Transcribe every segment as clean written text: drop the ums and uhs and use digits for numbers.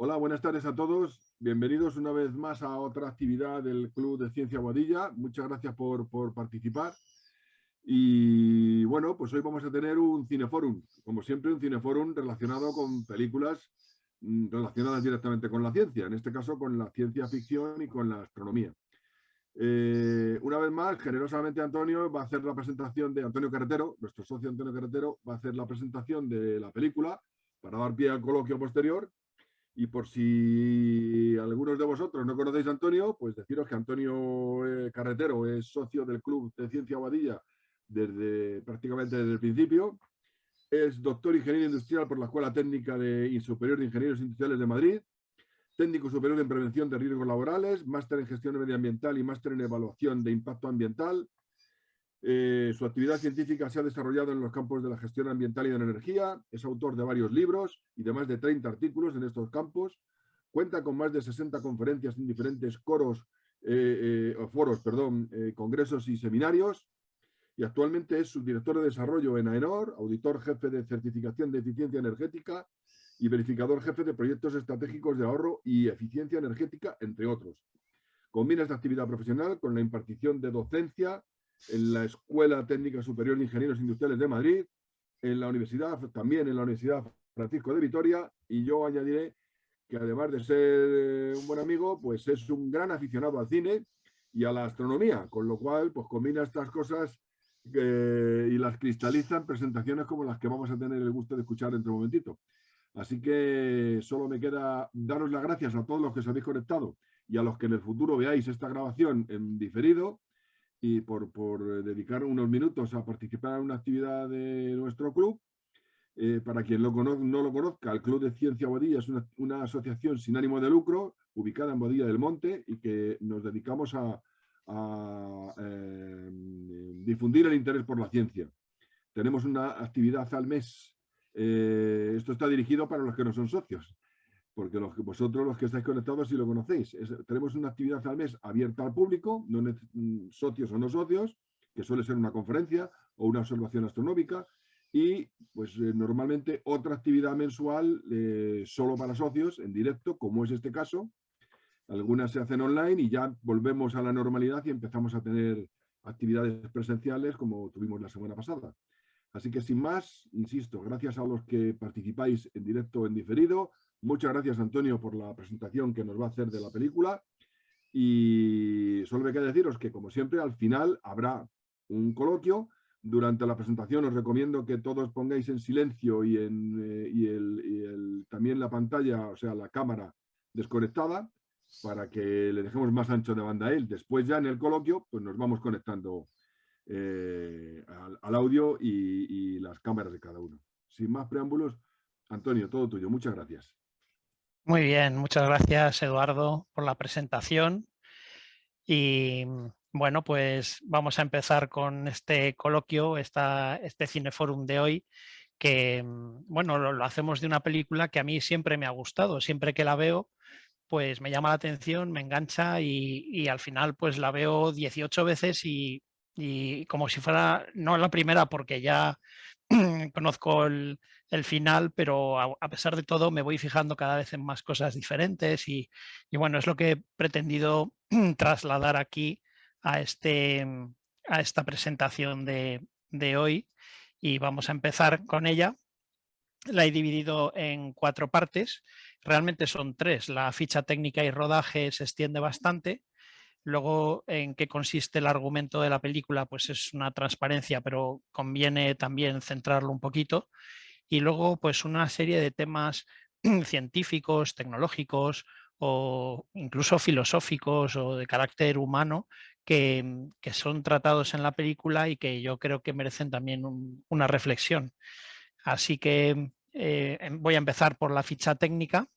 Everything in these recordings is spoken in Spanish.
Hola, buenas tardes a todos. Bienvenidos una vez más a otra actividad del Club de Ciencia Boadilla. Muchas gracias por participar. Y bueno, pues hoy vamos a tener un cineforum, como siempre, un cineforum relacionado con películas relacionadas directamente con la ciencia, en este caso con la ciencia ficción y con la astronomía. Una vez más, generosamente Antonio va a hacer la presentación de Antonio Carretero, nuestro socio Antonio Carretero, va a hacer la presentación de la película para dar pie al coloquio posterior. Y por si algunos de vosotros no conocéis a Antonio, pues deciros que Antonio Carretero es socio del Club de Ciencia Boadilla prácticamente desde el principio. Es doctor ingeniero industrial por la Escuela Técnica y Superior de Ingenieros Industriales de Madrid, técnico superior en prevención de riesgos laborales, máster en gestión medioambiental y máster en evaluación de impacto ambiental. Su actividad científica se ha desarrollado en los campos de la gestión ambiental y de la energía. Es autor de varios libros y de más de 30 artículos en estos campos. Cuenta con más de 60 conferencias en diferentes foros, congresos y seminarios. Y actualmente es subdirector de desarrollo en AENOR, auditor jefe de certificación de eficiencia energética y verificador jefe de proyectos estratégicos de ahorro y eficiencia energética, entre otros. Combina esta actividad profesional con la impartición de docencia en la Escuela Técnica Superior de Ingenieros Industriales de Madrid, también en la Universidad Francisco de Vitoria, y yo añadiré que además de ser un buen amigo, pues es un gran aficionado al cine y a la astronomía, con lo cual pues combina estas cosas y las cristaliza en presentaciones como las que vamos a tener el gusto de escuchar dentro de un momentito. Así que solo me queda daros las gracias a todos los que os habéis conectado y a los que en el futuro veáis esta grabación en diferido y por dedicar unos minutos a participar en una actividad de nuestro club. Para quien no lo conozca, el Club de Ciencia Boadilla es una asociación sin ánimo de lucro ubicada en Boadilla del Monte y que nos dedicamos a difundir el interés por la ciencia. Tenemos una actividad al mes. Esto está dirigido para los que no son socios, porque vosotros los que estáis conectados sí lo conocéis. Tenemos una actividad al mes abierta al público, socios o no socios, que suele ser una conferencia o una observación astronómica, y pues normalmente otra actividad mensual solo para socios, en directo, como es este caso. Algunas se hacen online y ya volvemos a la normalidad y empezamos a tener actividades presenciales como tuvimos la semana pasada. Así que sin más, insisto, gracias a los que participáis en directo o en diferido. Muchas gracias, Antonio, por la presentación que nos va a hacer de la película. Y solo me queda deciros que, como siempre, al final habrá un coloquio. Durante la presentación os recomiendo que todos pongáis en silencio y también la pantalla, o sea, la cámara desconectada, para que le dejemos más ancho de banda a él. Después ya en el coloquio, pues nos vamos conectando al audio y las cámaras de cada uno. Sin más preámbulos, Antonio, todo tuyo. Muchas gracias. Muy bien, muchas gracias, Eduardo, por la presentación. Y bueno, pues vamos a empezar con este coloquio, este cineforum de hoy, que bueno, lo hacemos de una película que a mí siempre me ha gustado. Siempre que la veo, pues me llama la atención, me engancha y al final pues la veo 18 veces y como si fuera, no la primera porque ya conozco el final, pero a pesar de todo me voy fijando cada vez en más cosas diferentes y bueno, es lo que he pretendido trasladar aquí a esta presentación de hoy, y vamos a empezar con ella. La he dividido en 4 partes, realmente son 3. La ficha técnica y rodaje se extiende bastante. Luego, en qué consiste el argumento de la película, pues es una transparencia, pero conviene también centrarlo un poquito. Y luego, pues una serie de temas científicos, tecnológicos o incluso filosóficos o de carácter humano que son tratados en la película y que yo creo que merecen también una reflexión. Así que voy a empezar por la ficha técnica.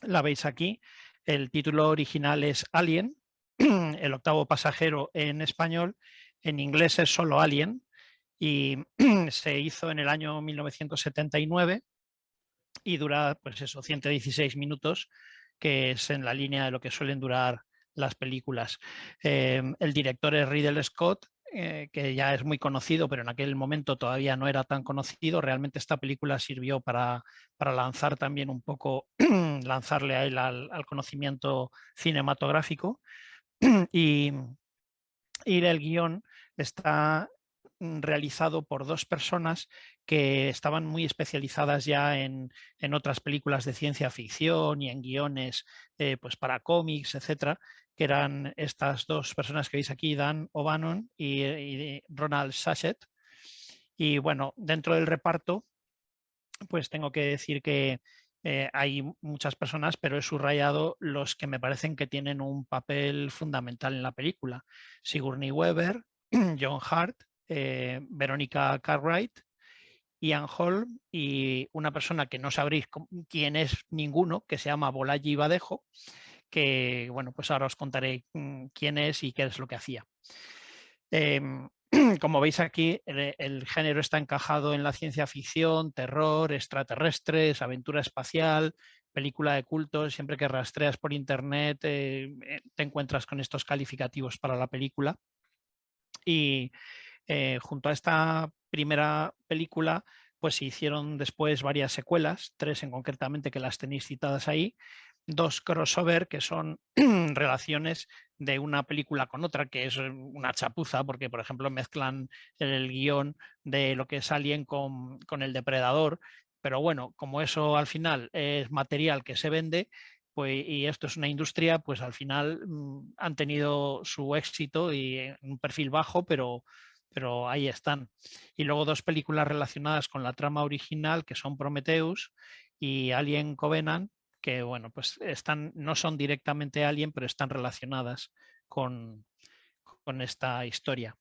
La veis aquí. El título original es Alien, el octavo pasajero en español. En inglés es solo Alien y se hizo en el año 1979 y dura, pues eso, 116 minutos, que es en la línea de lo que suelen durar las películas. El director es Ridley Scott, que ya es muy conocido, pero en aquel momento todavía no era tan conocido. Realmente esta película sirvió para lanzar también un poco, lanzarle a él al conocimiento cinematográfico. Y el guión está realizado por dos personas que estaban muy especializadas ya en otras películas de ciencia ficción y en guiones pues para cómics, etcétera, que eran estas dos personas que veis aquí, Dan O'Bannon y Ronald Sachett. Y bueno, dentro del reparto, pues tengo que decir que hay muchas personas, pero he subrayado los que me parecen que tienen un papel fundamental en la película. Sigourney Weaver, John Hurt, Verónica Cartwright, Ian Holm y una persona que no sabréis quién es ninguno, que se llama Bolaji Badejo, que bueno, pues ahora os contaré quién es y qué es lo que hacía. Como veis aquí, el género está encajado en la ciencia ficción, terror, extraterrestres, aventura espacial, película de culto. Siempre que rastreas por internet te encuentras con estos calificativos para la película. Y junto a esta primera película, pues se hicieron después varias secuelas, 3 en concretamente que las tenéis citadas ahí, 2 crossover que son relaciones de una película con otra, que es una chapuza, porque por ejemplo mezclan el guión de lo que es Alien con el Depredador, pero bueno, como eso al final es material que se vende, pues, y esto es una industria, pues al final han tenido su éxito y en un perfil bajo, pero ahí están. Y luego 2 películas relacionadas con la trama original, que son Prometheus y Alien Covenant, que bueno, pues no son directamente Alien, pero están relacionadas con esta historia.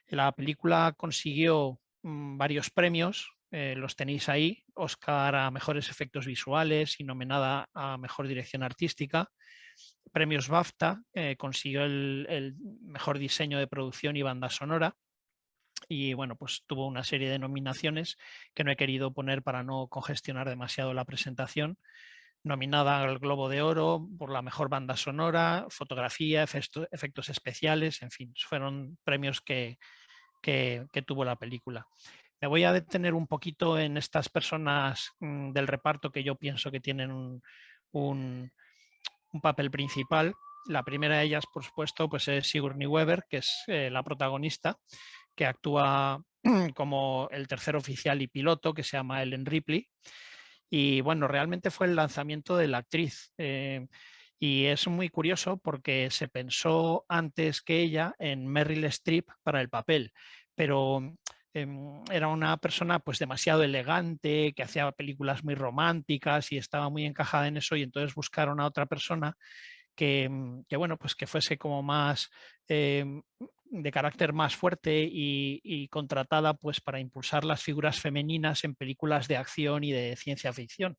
La película consiguió varios premios, los tenéis ahí: Oscar a mejores efectos visuales y nominada a mejor dirección artística. Premios BAFTA, consiguió el mejor diseño de producción y banda sonora. Y bueno, pues tuvo una serie de nominaciones que no he querido poner para no congestionar demasiado la presentación. Nominada al Globo de Oro por la mejor banda sonora, fotografía, efectos especiales, en fin, fueron premios que tuvo la película. Me voy a detener un poquito en estas personas del reparto que yo pienso que tienen un papel principal. La primera de ellas, por supuesto, pues es Sigourney Weaver, que es la protagonista, que actúa como el tercer oficial y piloto, que se llama Ellen Ripley. Y bueno, realmente fue el lanzamiento de la actriz. Y es muy curioso porque se pensó antes que ella en Meryl Streep para el papel, pero era una persona pues demasiado elegante, que hacía películas muy románticas y estaba muy encajada en eso, y entonces buscaron a otra persona que bueno, pues que fuese como más de carácter más fuerte y contratada pues para impulsar las figuras femeninas en películas de acción y de ciencia ficción.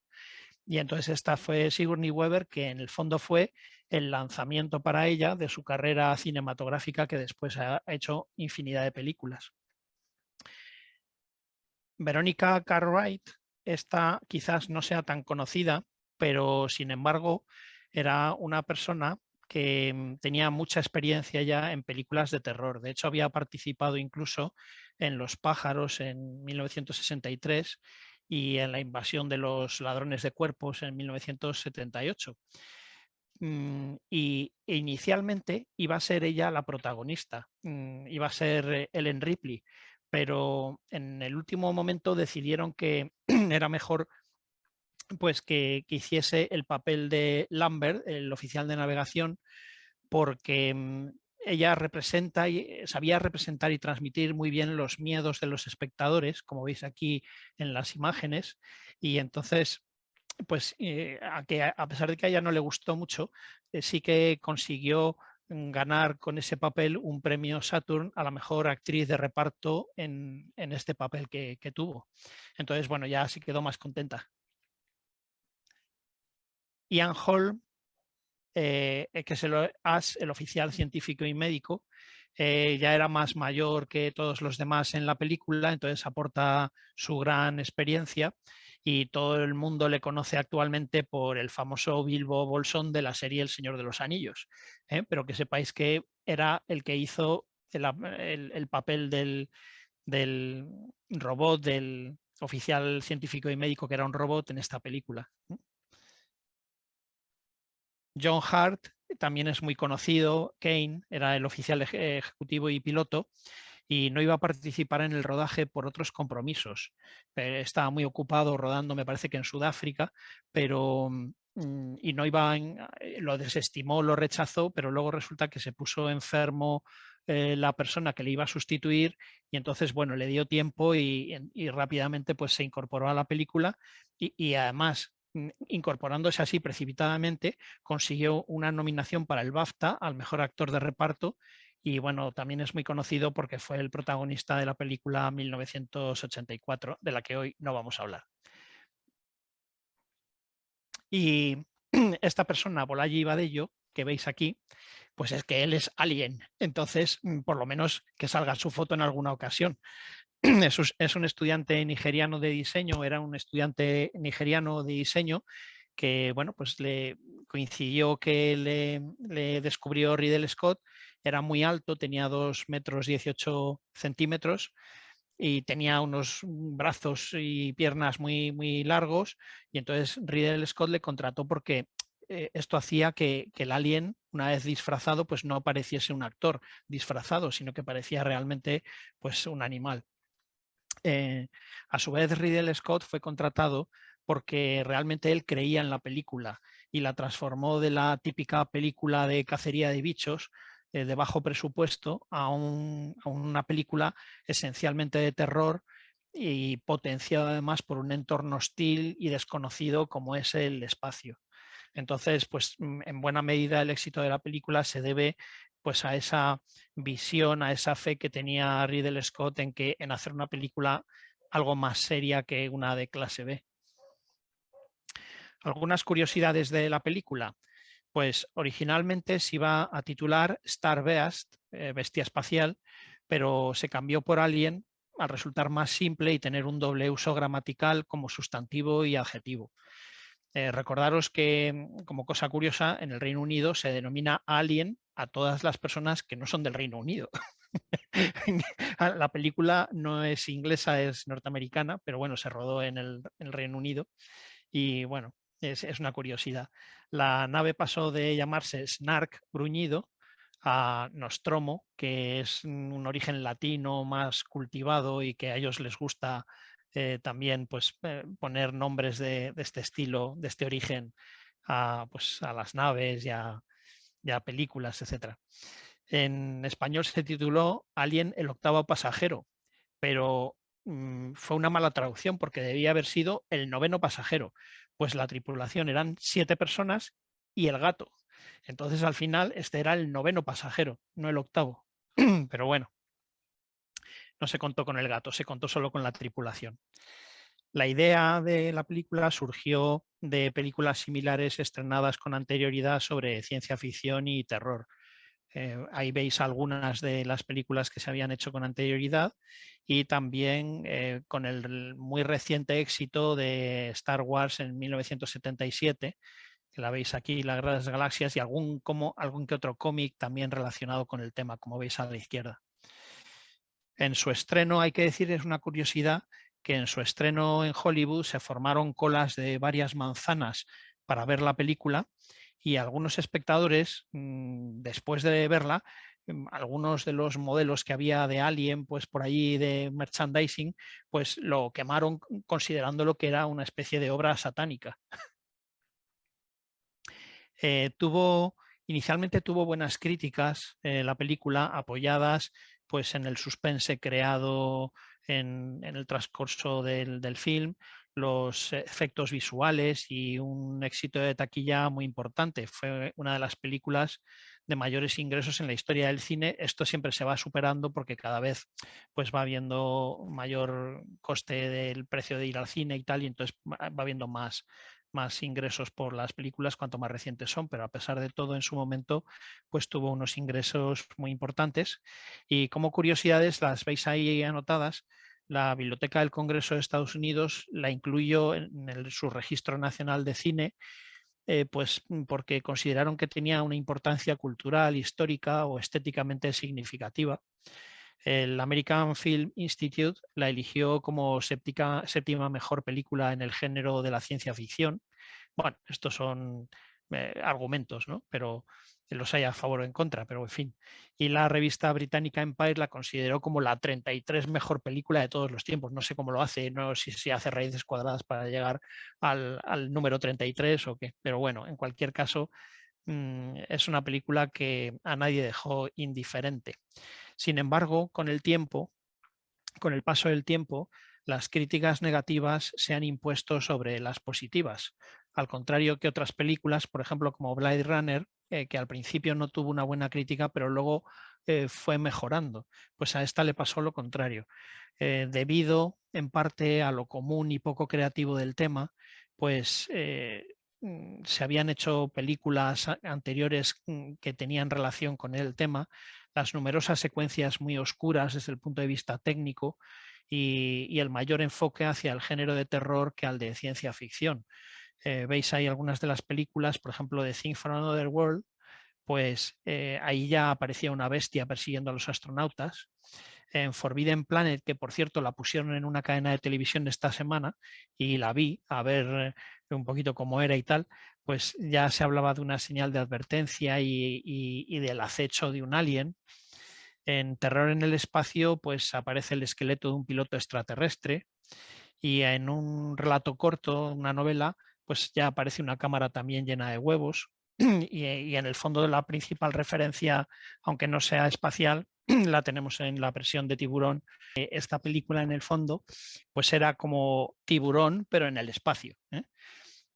Y entonces esta fue Sigourney Weaver, que en el fondo fue el lanzamiento para ella de su carrera cinematográfica, que después ha hecho infinidad de películas. Verónica Cartwright, esta quizás no sea tan conocida, pero sin embargo era una persona que tenía mucha experiencia ya en películas de terror. De hecho, había participado incluso en Los pájaros en 1963 y en La invasión de los ladrones de cuerpos en 1978. Y inicialmente iba a ser ella la protagonista, iba a ser Ellen Ripley, pero en el último momento decidieron que era mejor pues que hiciese el papel de Lambert, el oficial de navegación, porque ella sabía representar y transmitir muy bien los miedos de los espectadores, como veis aquí en las imágenes, y entonces pues a pesar de que a ella no le gustó mucho, sí que consiguió ganar con ese papel un premio Saturn a la mejor actriz de reparto en este papel que tuvo. Entonces, bueno, ya sí quedó más contenta. Ian Holm, que es el oficial científico y médico, ya era más mayor que todos los demás en la película, entonces aporta su gran experiencia y todo el mundo le conoce actualmente por el famoso Bilbo Bolsón de la serie El Señor de los Anillos, pero que sepáis que era el que hizo el papel del robot, del oficial científico y médico que era un robot en esta película. John Hart también es muy conocido. Kane era el oficial ejecutivo y piloto y no iba a participar en el rodaje por otros compromisos. Estaba muy ocupado rodando, me parece que en Sudáfrica, pero y no iba lo desestimó, lo rechazó, pero luego resulta que se puso enfermo la persona que le iba a sustituir y entonces, bueno, le dio tiempo y rápidamente pues se incorporó a la película y además incorporándose así precipitadamente consiguió una nominación para el BAFTA al mejor actor de reparto y bueno, también es muy conocido porque fue el protagonista de la película 1984, de la que hoy no vamos a hablar. Y esta persona, Bolaji Badello, que veis aquí, pues es que él es alien. Entonces, por lo menos que salga su foto en alguna ocasión. Es un estudiante nigeriano de diseño, era un estudiante nigeriano de diseño que, bueno, pues le coincidió que le descubrió Ridley Scott, era muy alto, tenía 2 metros 18 centímetros y tenía unos brazos y piernas muy, muy largos y entonces Ridley Scott le contrató porque esto hacía que el alien, una vez disfrazado, pues no pareciese un actor disfrazado, sino que parecía realmente pues un animal. A su vez, Ridley Scott fue contratado porque realmente él creía en la película y la transformó de la típica película de cacería de bichos de bajo presupuesto a una película esencialmente de terror y potenciada además por un entorno hostil y desconocido como es el espacio. Entonces, pues en buena medida el éxito de la película se debe pues a esa visión, a esa fe que tenía Ridley Scott en hacer una película algo más seria que una de clase B. Algunas curiosidades de la película. Pues originalmente se iba a titular Star Beast, bestia espacial, pero se cambió por Alien al resultar más simple y tener un doble uso gramatical como sustantivo y adjetivo. Recordaros que, como cosa curiosa, en el Reino Unido se denomina alien a todas las personas que no son del Reino Unido. La película no es inglesa, es norteamericana, pero bueno, se rodó en el Reino Unido y bueno, es una curiosidad. La nave pasó de llamarse Snark, gruñido, a Nostromo, que es un origen latino más cultivado y que a ellos les gusta también pues, poner nombres de este estilo, de este origen, pues, a las naves y a películas, etc. En español se tituló Alien, el octavo pasajero, pero fue una mala traducción porque debía haber sido el noveno pasajero, pues la tripulación eran 7 personas y el gato. Entonces al final este era el noveno pasajero, no el octavo. Pero bueno, no se contó con el gato, se contó solo con la tripulación. La idea de la película surgió de películas similares estrenadas con anterioridad sobre ciencia ficción y terror. Ahí veis algunas de las películas que se habían hecho con anterioridad y también con el muy reciente éxito de Star Wars en 1977, que la veis aquí, La Guerra de las Galaxias, y algún que otro cómic también relacionado con el tema, como veis a la izquierda. En su estreno, hay que decir, es una curiosidad, que en su estreno en Hollywood se formaron colas de varias manzanas para ver la película y algunos espectadores, después de verla, algunos de los modelos que había de Alien, pues por allí de merchandising, pues lo quemaron considerándolo que era una especie de obra satánica. Inicialmente tuvo buenas críticas la película, apoyadas pues en el suspense creado en el transcurso del film, los efectos visuales y un éxito de taquilla muy importante. Fue una de las películas de mayores ingresos en la historia del cine. Esto siempre se va superando porque cada vez pues va habiendo mayor coste del precio de ir al cine y tal, y entonces va habiendo más ingresos por las películas cuanto más recientes son, pero a pesar de todo en su momento pues tuvo unos ingresos muy importantes. Y como curiosidades, las veis ahí anotadas, la Biblioteca del Congreso de Estados Unidos la incluyó en su Registro Nacional de Cine pues porque consideraron que tenía una importancia cultural, histórica o estéticamente significativa. El American Film Institute la eligió como séptima mejor película en el género de la ciencia ficción. Bueno, estos son argumentos, ¿no? Pero los hay a favor o en contra, pero en fin. Y la revista británica Empire la consideró como la 33 mejor película de todos los tiempos. No sé cómo lo hace, no sé si hace raíces cuadradas para llegar al número 33 o qué, pero bueno, en cualquier caso, es una película que a nadie dejó indiferente. Sin embargo, con el paso del tiempo, las críticas negativas se han impuesto sobre las positivas, al contrario que otras películas, por ejemplo, como Blade Runner, que al principio no tuvo una buena crítica, pero luego fue mejorando. Pues a esta le pasó lo contrario. Debido en parte a lo común y poco creativo del tema, pues se habían hecho películas anteriores que tenían relación con el tema, las numerosas secuencias muy oscuras desde el punto de vista técnico y el mayor enfoque hacia el género de terror que al de ciencia ficción. Veis ahí algunas de las películas, por ejemplo, de Thing from Another World, pues ahí ya aparecía una bestia persiguiendo a los astronautas. En Forbidden Planet, que por cierto la pusieron en una cadena de televisión esta semana y la vi a ver un poquito cómo era y tal, pues ya se hablaba de una señal de advertencia y del acecho de un alien. En Terror en el espacio, pues aparece el esqueleto de un piloto extraterrestre y en un relato corto, una novela, pues ya aparece una cámara también llena de huevos y en el fondo de la principal referencia, aunque no sea espacial, la tenemos en la versión de Tiburón. Esta película en el fondo pues era como Tiburón pero en el espacio, ¿eh?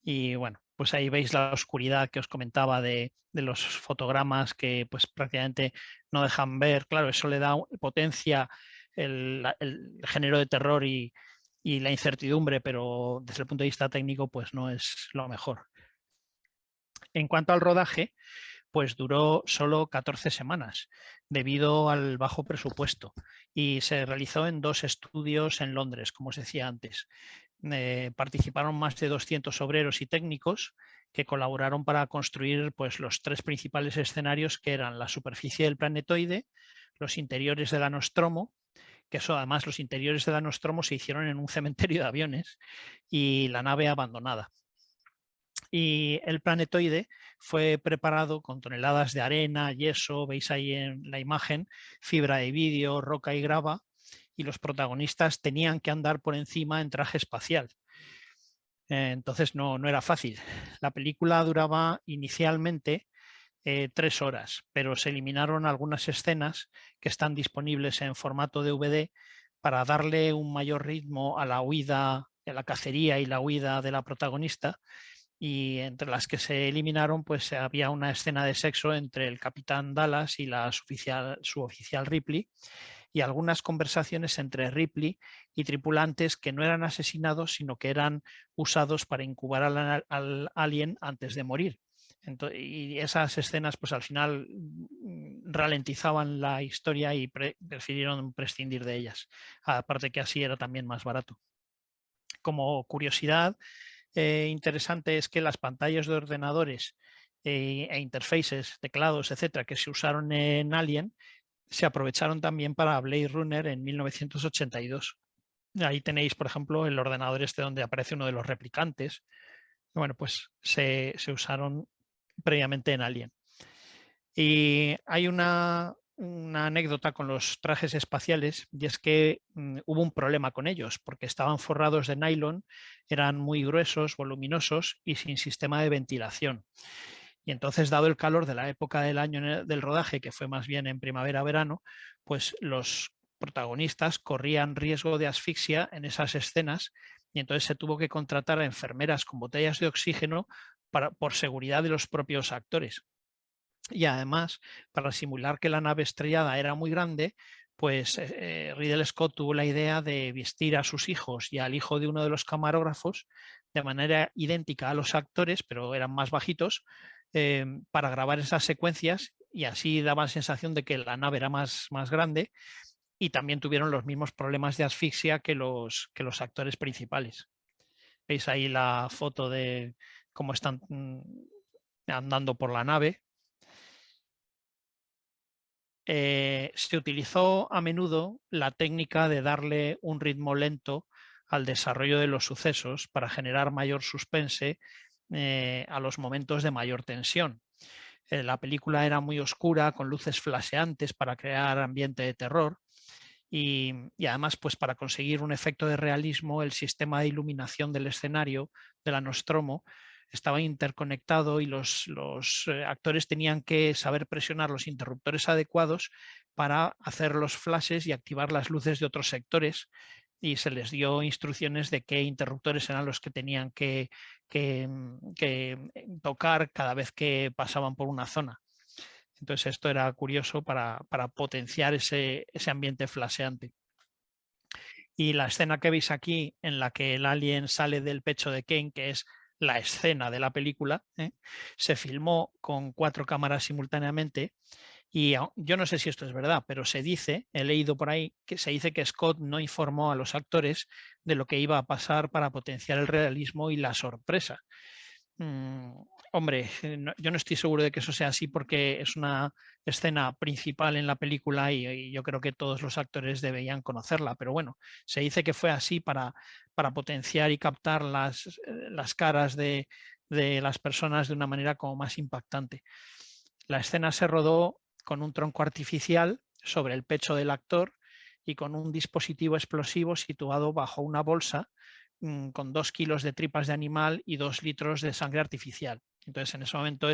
Y bueno, pues ahí veis la oscuridad que os comentaba de los fotogramas que pues prácticamente no dejan ver. Claro, eso le da potencia el género de terror y la incertidumbre, pero desde el punto de vista técnico pues no es lo mejor. En cuanto al rodaje, pues duró solo 14 semanas debido al bajo presupuesto y se realizó en 2 estudios en Londres, como os decía antes. Participaron más de 200 obreros y técnicos que colaboraron para construir pues, los 3 principales escenarios, que eran la superficie del planetoide, los interiores del Nostromo, que eso además los interiores del Nostromo se hicieron en un cementerio de aviones, y la nave abandonada. Y el planetoide fue preparado con toneladas de arena, yeso, veis ahí en la imagen, fibra de vidrio, roca y grava, y los protagonistas tenían que andar por encima en traje espacial. Entonces no era fácil. La película duraba inicialmente 3 horas, pero se eliminaron algunas escenas que están disponibles en formato DVD para darle un mayor ritmo a la huida, a la cacería y la huida de la protagonista. Y entre las que se eliminaron, pues había una escena de sexo entre el capitán Dallas y su oficial Ripley, y algunas conversaciones entre Ripley y tripulantes que no eran asesinados, sino que eran usados para incubar al alien antes de morir. Y esas escenas, pues al final ralentizaban la historia y prefirieron prescindir de ellas. Aparte que así era también más barato. Como curiosidad, interesante es que las pantallas de ordenadores e interfaces, teclados, etcétera, que se usaron en Alien, se aprovecharon también para Blade Runner en 1982. Ahí tenéis, por ejemplo, el ordenador este donde aparece uno de los replicantes. Bueno, pues se usaron previamente en Alien. Y hay una anécdota con los trajes espaciales, y es que hubo un problema con ellos porque estaban forrados de nylon, eran muy gruesos, voluminosos y sin sistema de ventilación. Y entonces, dado el calor de la época del año del rodaje, que fue más bien en primavera-verano, pues los protagonistas corrían riesgo de asfixia en esas escenas, y entonces se tuvo que contratar a enfermeras con botellas de oxígeno por seguridad de los propios actores. Y además, para simular que la nave estrellada era muy grande, pues Ridley Scott tuvo la idea de vestir a sus hijos y al hijo de uno de los camarógrafos de manera idéntica a los actores, pero eran más bajitos, para grabar esas secuencias, y así daba la sensación de que la nave era más grande, y también tuvieron los mismos problemas de asfixia que los actores principales. Veis ahí la foto cómo están andando por la nave. Se utilizó a menudo la técnica de darle un ritmo lento al desarrollo de los sucesos para generar mayor suspense a los momentos de mayor tensión. La película era muy oscura, con luces flasheantes para crear ambiente de terror. Y además, pues para conseguir un efecto de realismo, el sistema de iluminación del escenario de la Nostromo estaba interconectado y los actores tenían que saber presionar los interruptores adecuados para hacer los flashes y activar las luces de otros sectores, y se les dio instrucciones de qué interruptores eran los que tenían que tocar cada vez que pasaban por una zona. Entonces esto era curioso para potenciar ese ambiente flasheante. Y la escena que veis aquí, en la que el alien sale del pecho de Kane, que es la escena de la película, se filmó con 4 cámaras simultáneamente. Y yo no sé si esto es verdad, pero se dice, he leído por ahí, que se dice que Scott no informó a los actores de lo que iba a pasar para potenciar el realismo y la sorpresa. Hombre, yo no estoy seguro de que eso sea así, porque es una escena principal en la película y yo creo que todos los actores deberían conocerla, pero bueno, se dice que fue así para potenciar y captar las caras de las personas de una manera como más impactante. La escena se rodó con un tronco artificial sobre el pecho del actor y con un dispositivo explosivo situado bajo una bolsa con 2 kilos de tripas de animal y 2 litros de sangre artificial. Entonces en ese momento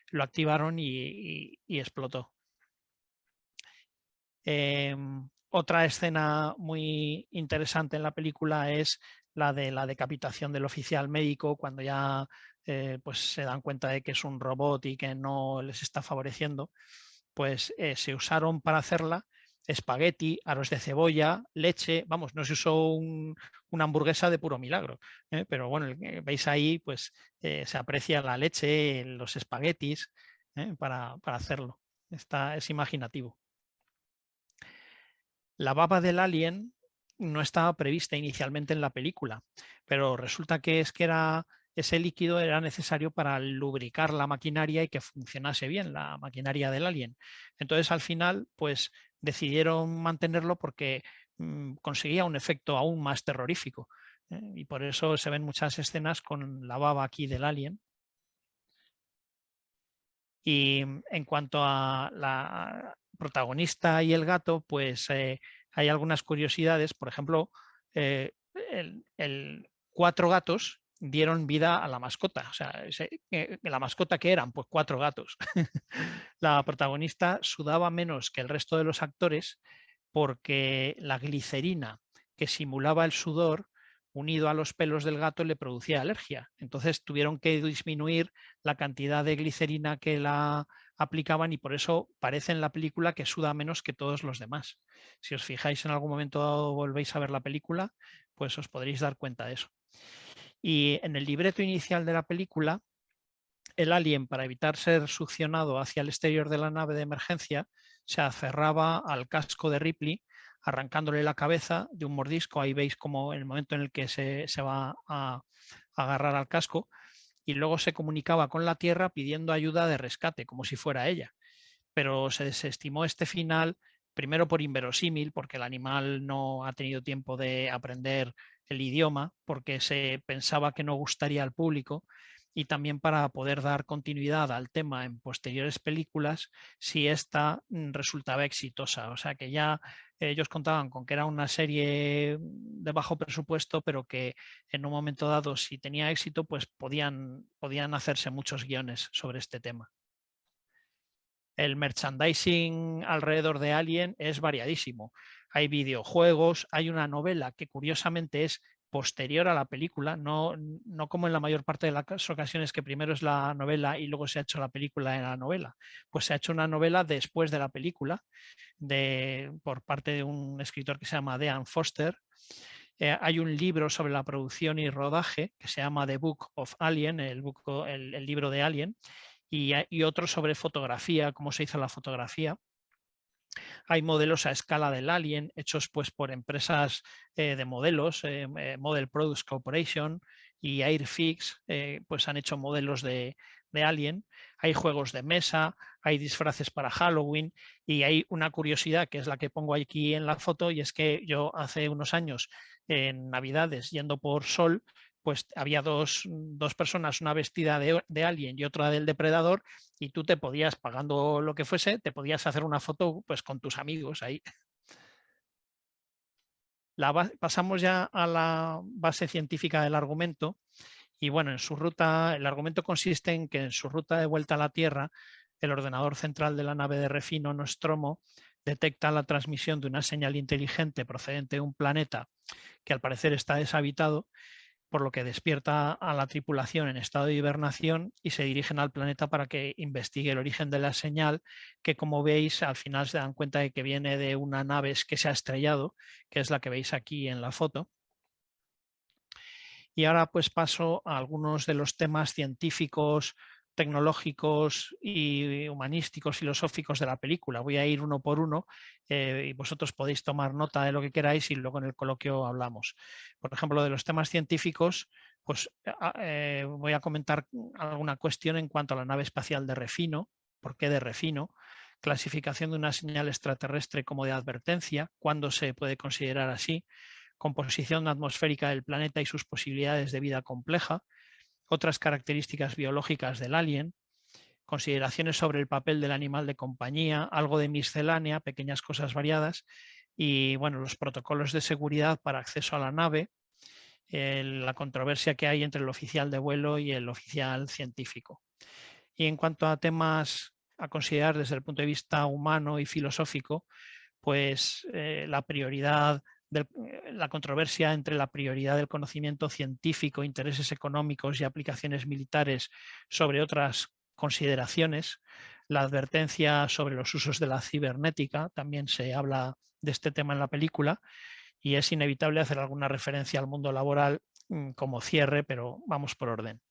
lo activaron y explotó. Otra escena muy interesante en la película es la de la decapitación del oficial médico, cuando ya pues se dan cuenta de que es un robot y que no les está favoreciendo. Pues se usaron para hacerla espagueti, aros de cebolla, leche. Vamos, no se usó una hamburguesa de puro milagro, pero bueno, veis ahí, pues se aprecia la leche, los espaguetis para hacerlo. Es imaginativo. La baba del alien no estaba prevista inicialmente en la película, pero resulta que ese líquido era necesario para lubricar la maquinaria y que funcionase bien la maquinaria del alien. Entonces, al final, pues decidieron mantenerlo porque conseguía un efecto aún más terrorífico. Y por eso se ven muchas escenas con la baba aquí del alien. Y en cuanto a la protagonista y el gato, pues hay algunas curiosidades. Por ejemplo, 4 gatos dieron vida a la mascota. O sea, la mascota que eran, pues 4 gatos. La protagonista sudaba menos que el resto de los actores porque la glicerina que simulaba el sudor, unido a los pelos del gato, le producía alergia. Entonces tuvieron que disminuir la cantidad de glicerina que la aplicaban, y por eso parece en la película que suda menos que todos los demás. Si os fijáis, en algún momento volvéis a ver la película, pues os podréis dar cuenta de eso. Y en el libreto inicial de la película, el alien, para evitar ser succionado hacia el exterior de la nave de emergencia, se aferraba al casco de Ripley, arrancándole la cabeza de un mordisco. Ahí veis como en el momento en el que se va a agarrar al casco, y luego se comunicaba con la Tierra pidiendo ayuda de rescate, como si fuera ella. Pero se desestimó este final, primero por inverosímil, porque el animal no ha tenido tiempo de aprender el idioma, porque se pensaba que no gustaría al público, y también para poder dar continuidad al tema en posteriores películas si esta resultaba exitosa. O sea que ya ellos contaban con que era una serie de bajo presupuesto, pero que en un momento dado, si tenía éxito, pues podían hacerse muchos guiones sobre este tema. El merchandising alrededor de Alien es variadísimo. Hay videojuegos, hay una novela que curiosamente es posterior a la película, no como en la mayor parte de las ocasiones, que primero es la novela y luego se ha hecho la película en la novela. Pues se ha hecho una novela después de la película por parte de un escritor que se llama Dean Foster. Hay un libro sobre la producción y rodaje que se llama The Book of Alien, el libro de Alien, y otro sobre fotografía, cómo se hizo la fotografía. Hay modelos a escala del alien hechos pues por empresas de modelos, Model Products Corporation, y Airfix pues han hecho modelos de Alien. Hay juegos de mesa, hay disfraces para Halloween y hay una curiosidad que es la que pongo aquí en la foto, y es que yo hace unos años en Navidades, yendo por Sol, pues había dos personas, una vestida de Alien y otra del Depredador, y tú te podías, pagando lo que fuese, te podías hacer una foto pues con tus amigos ahí. Pasamos ya a la base científica del argumento. Y bueno, en su ruta, el argumento consiste en que en su ruta de vuelta a la Tierra, el ordenador central de la nave de refino Nostromo detecta la transmisión de una señal inteligente procedente de un planeta que al parecer está deshabitado, por lo que despierta a la tripulación en estado de hibernación y se dirigen al planeta para que investigue el origen de la señal, que como veis al final se dan cuenta de que viene de una nave que se ha estrellado, que es la que veis aquí en la foto. Y ahora pues paso a algunos de los temas científicos, tecnológicos y humanísticos, filosóficos de la película. Voy a ir uno por uno y vosotros podéis tomar nota de lo que queráis y luego en el coloquio hablamos. Por ejemplo, de los temas científicos, pues voy a comentar alguna cuestión en cuanto a la nave espacial de refino. ¿Por qué de refino? Clasificación de una señal extraterrestre como de advertencia, ¿cuándo se puede considerar así? Composición atmosférica del planeta y sus posibilidades de vida compleja, otras características biológicas del alien, consideraciones sobre el papel del animal de compañía, algo de miscelánea, pequeñas cosas variadas, y bueno, los protocolos de seguridad para acceso a la nave, la controversia que hay entre el oficial de vuelo y el oficial científico. Y en cuanto a temas a considerar desde el punto de vista humano y filosófico, pues la prioridad la controversia entre la prioridad del conocimiento científico, intereses económicos y aplicaciones militares sobre otras consideraciones, la advertencia sobre los usos de la cibernética, también se habla de este tema en la película, y es inevitable hacer alguna referencia al mundo laboral como cierre, pero vamos por orden.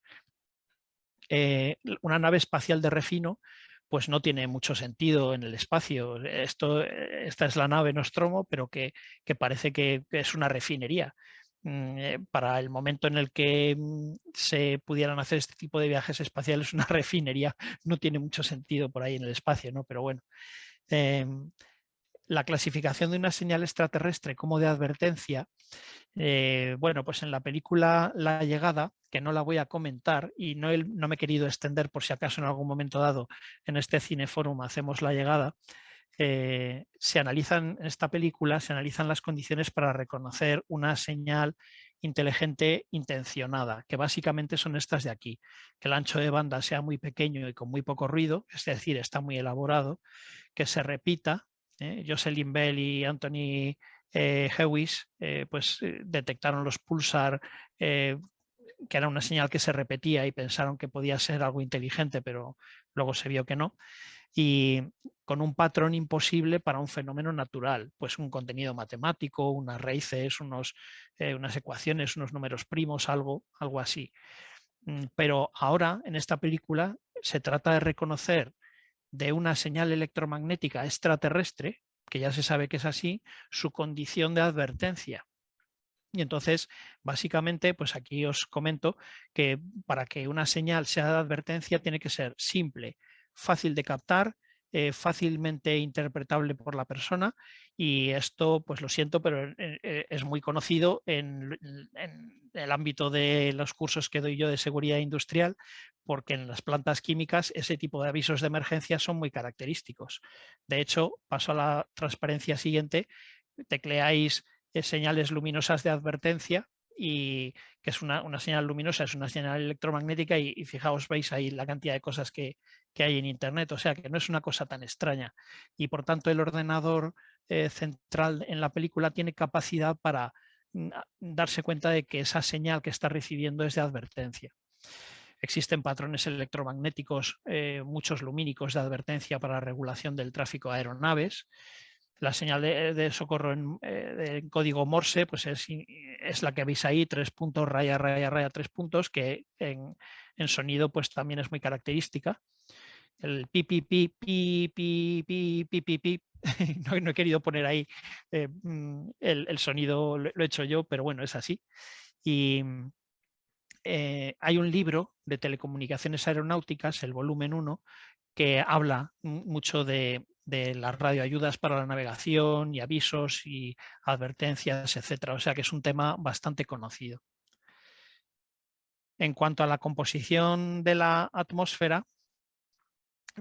Una nave espacial de refino pues no tiene mucho sentido en el espacio. Esta es la nave Nostromo, pero que parece que es una refinería. Para el momento en el que se pudieran hacer este tipo de viajes espaciales, una refinería no tiene mucho sentido por ahí en el espacio, ¿no? Pero bueno. La clasificación de una señal extraterrestre como de advertencia, bueno, pues en la película La Llegada, que no la voy a comentar y no me he querido extender por si acaso en algún momento dado en este Cineforum hacemos La Llegada, se analizan en esta película, se analizan las condiciones para reconocer una señal inteligente intencionada, que básicamente son estas de aquí: que el ancho de banda sea muy pequeño y con muy poco ruido, es decir, está muy elaborado, que se repita. Jocelyn Bell y Anthony Hewis pues detectaron los pulsar, que era una señal que se repetía, y pensaron que podía ser algo inteligente, pero luego se vio que no. Y con un patrón imposible para un fenómeno natural, pues un contenido matemático, unas raíces, unas ecuaciones, unos números primos, algo así. Pero ahora en esta película se trata de reconocer de una señal electromagnética extraterrestre, que ya se sabe que es así, su condición de advertencia. Y entonces, básicamente, pues aquí os comento que para que una señal sea de advertencia tiene que ser simple, fácil de captar, fácilmente interpretable por la persona, y esto, pues lo siento, pero es muy conocido en el ámbito de los cursos que doy yo de seguridad industrial, porque en las plantas químicas ese tipo de avisos de emergencia son muy característicos. De hecho, paso a la transparencia siguiente, tecleáis señales luminosas de advertencia, y que es una señal luminosa, es una señal electromagnética, y fijaos, veis ahí la cantidad de cosas que hay en Internet, o sea que no es una cosa tan extraña, y por tanto el ordenador central en la película tiene capacidad para darse cuenta de que esa señal que está recibiendo es de advertencia. Existen patrones electromagnéticos, muchos lumínicos de advertencia para la regulación del tráfico de aeronaves. La señal de socorro en código Morse pues es la que veis ahí, 3 puntos, raya, raya, raya, 3 puntos, que en sonido pues también es muy característica. El pi, pi, pi, pi, pi, pi, pi, pi, pi. No he querido poner ahí el sonido, lo he hecho yo, pero bueno, es así. Y hay un libro de telecomunicaciones aeronáuticas, el volumen 1, que habla mucho de las radioayudas para la navegación y avisos y advertencias, etcétera. O sea que es un tema bastante conocido. En cuanto a la composición de la atmósfera,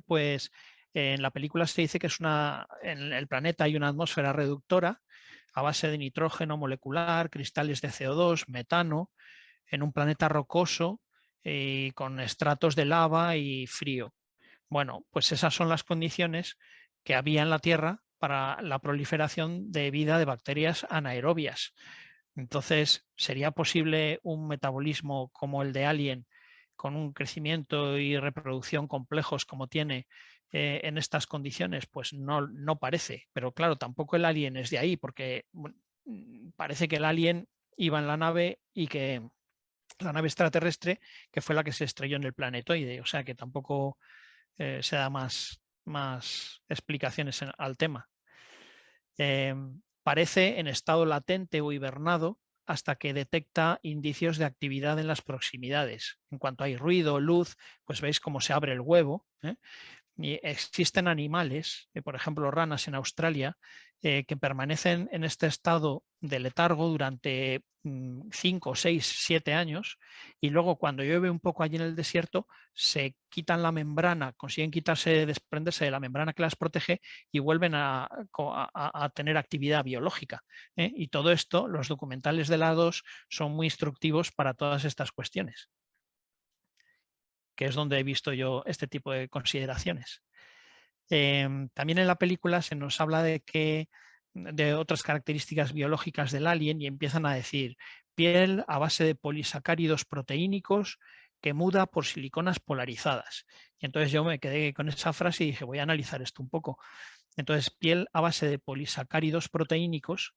pues en la película se dice que en el planeta hay una atmósfera reductora a base de nitrógeno molecular, cristales de CO2, metano, en un planeta rocoso con estratos de lava y frío. Bueno, pues esas son las condiciones que había en la Tierra para la proliferación de vida de bacterias anaerobias. Entonces, ¿sería posible un metabolismo como el de Alien, con un crecimiento y reproducción complejos como tiene en estas condiciones? Pues no parece, pero claro, tampoco el Alien es de ahí, porque parece que el Alien iba en la nave y que la nave extraterrestre, que fue la que se estrelló en el planetoide, o sea que tampoco se da más explicaciones al tema. Parece en estado latente o hibernado hasta que detecta indicios de actividad en las proximidades. En cuanto hay ruido, luz, pues veis cómo se abre el huevo. Y existen animales, por ejemplo ranas en Australia, que permanecen en este estado de letargo durante 5, 6, 7 años y luego cuando llueve un poco allí en el desierto se quitan la membrana, consiguen desprenderse de la membrana que las protege y vuelven a tener actividad biológica. Y todo esto, los documentales de la 2 son muy instructivos para todas estas cuestiones, que es donde he visto yo este tipo de consideraciones. También en la película se nos habla de otras características biológicas del alien y empiezan a decir piel a base de polisacáridos proteínicos que muda por siliconas polarizadas. Y entonces yo me quedé con esa frase y dije, voy a analizar esto un poco. Entonces, piel a base de polisacáridos proteínicos,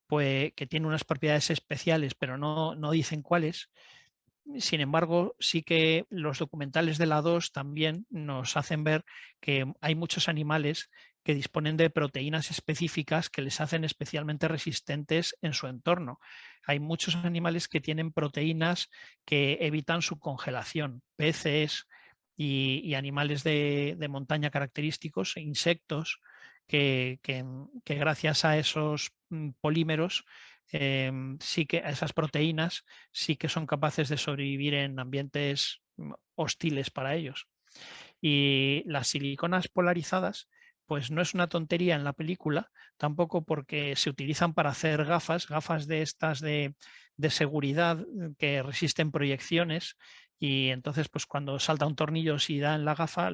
pues, que tiene unas propiedades especiales, pero no dicen cuáles. Sin embargo, sí que los documentales de la 2 también nos hacen ver que hay muchos animales que disponen de proteínas específicas que les hacen especialmente resistentes en su entorno. Hay muchos animales que tienen proteínas que evitan su congelación, peces y animales de montaña característicos, insectos, que gracias a esos polímeros, sí que esas proteínas sí que son capaces de sobrevivir en ambientes hostiles para ellos. Y las siliconas polarizadas, pues no es una tontería en la película, tampoco porque se utilizan para hacer gafas de estas de seguridad que resisten proyecciones y entonces pues cuando salta un tornillo si da en la gafa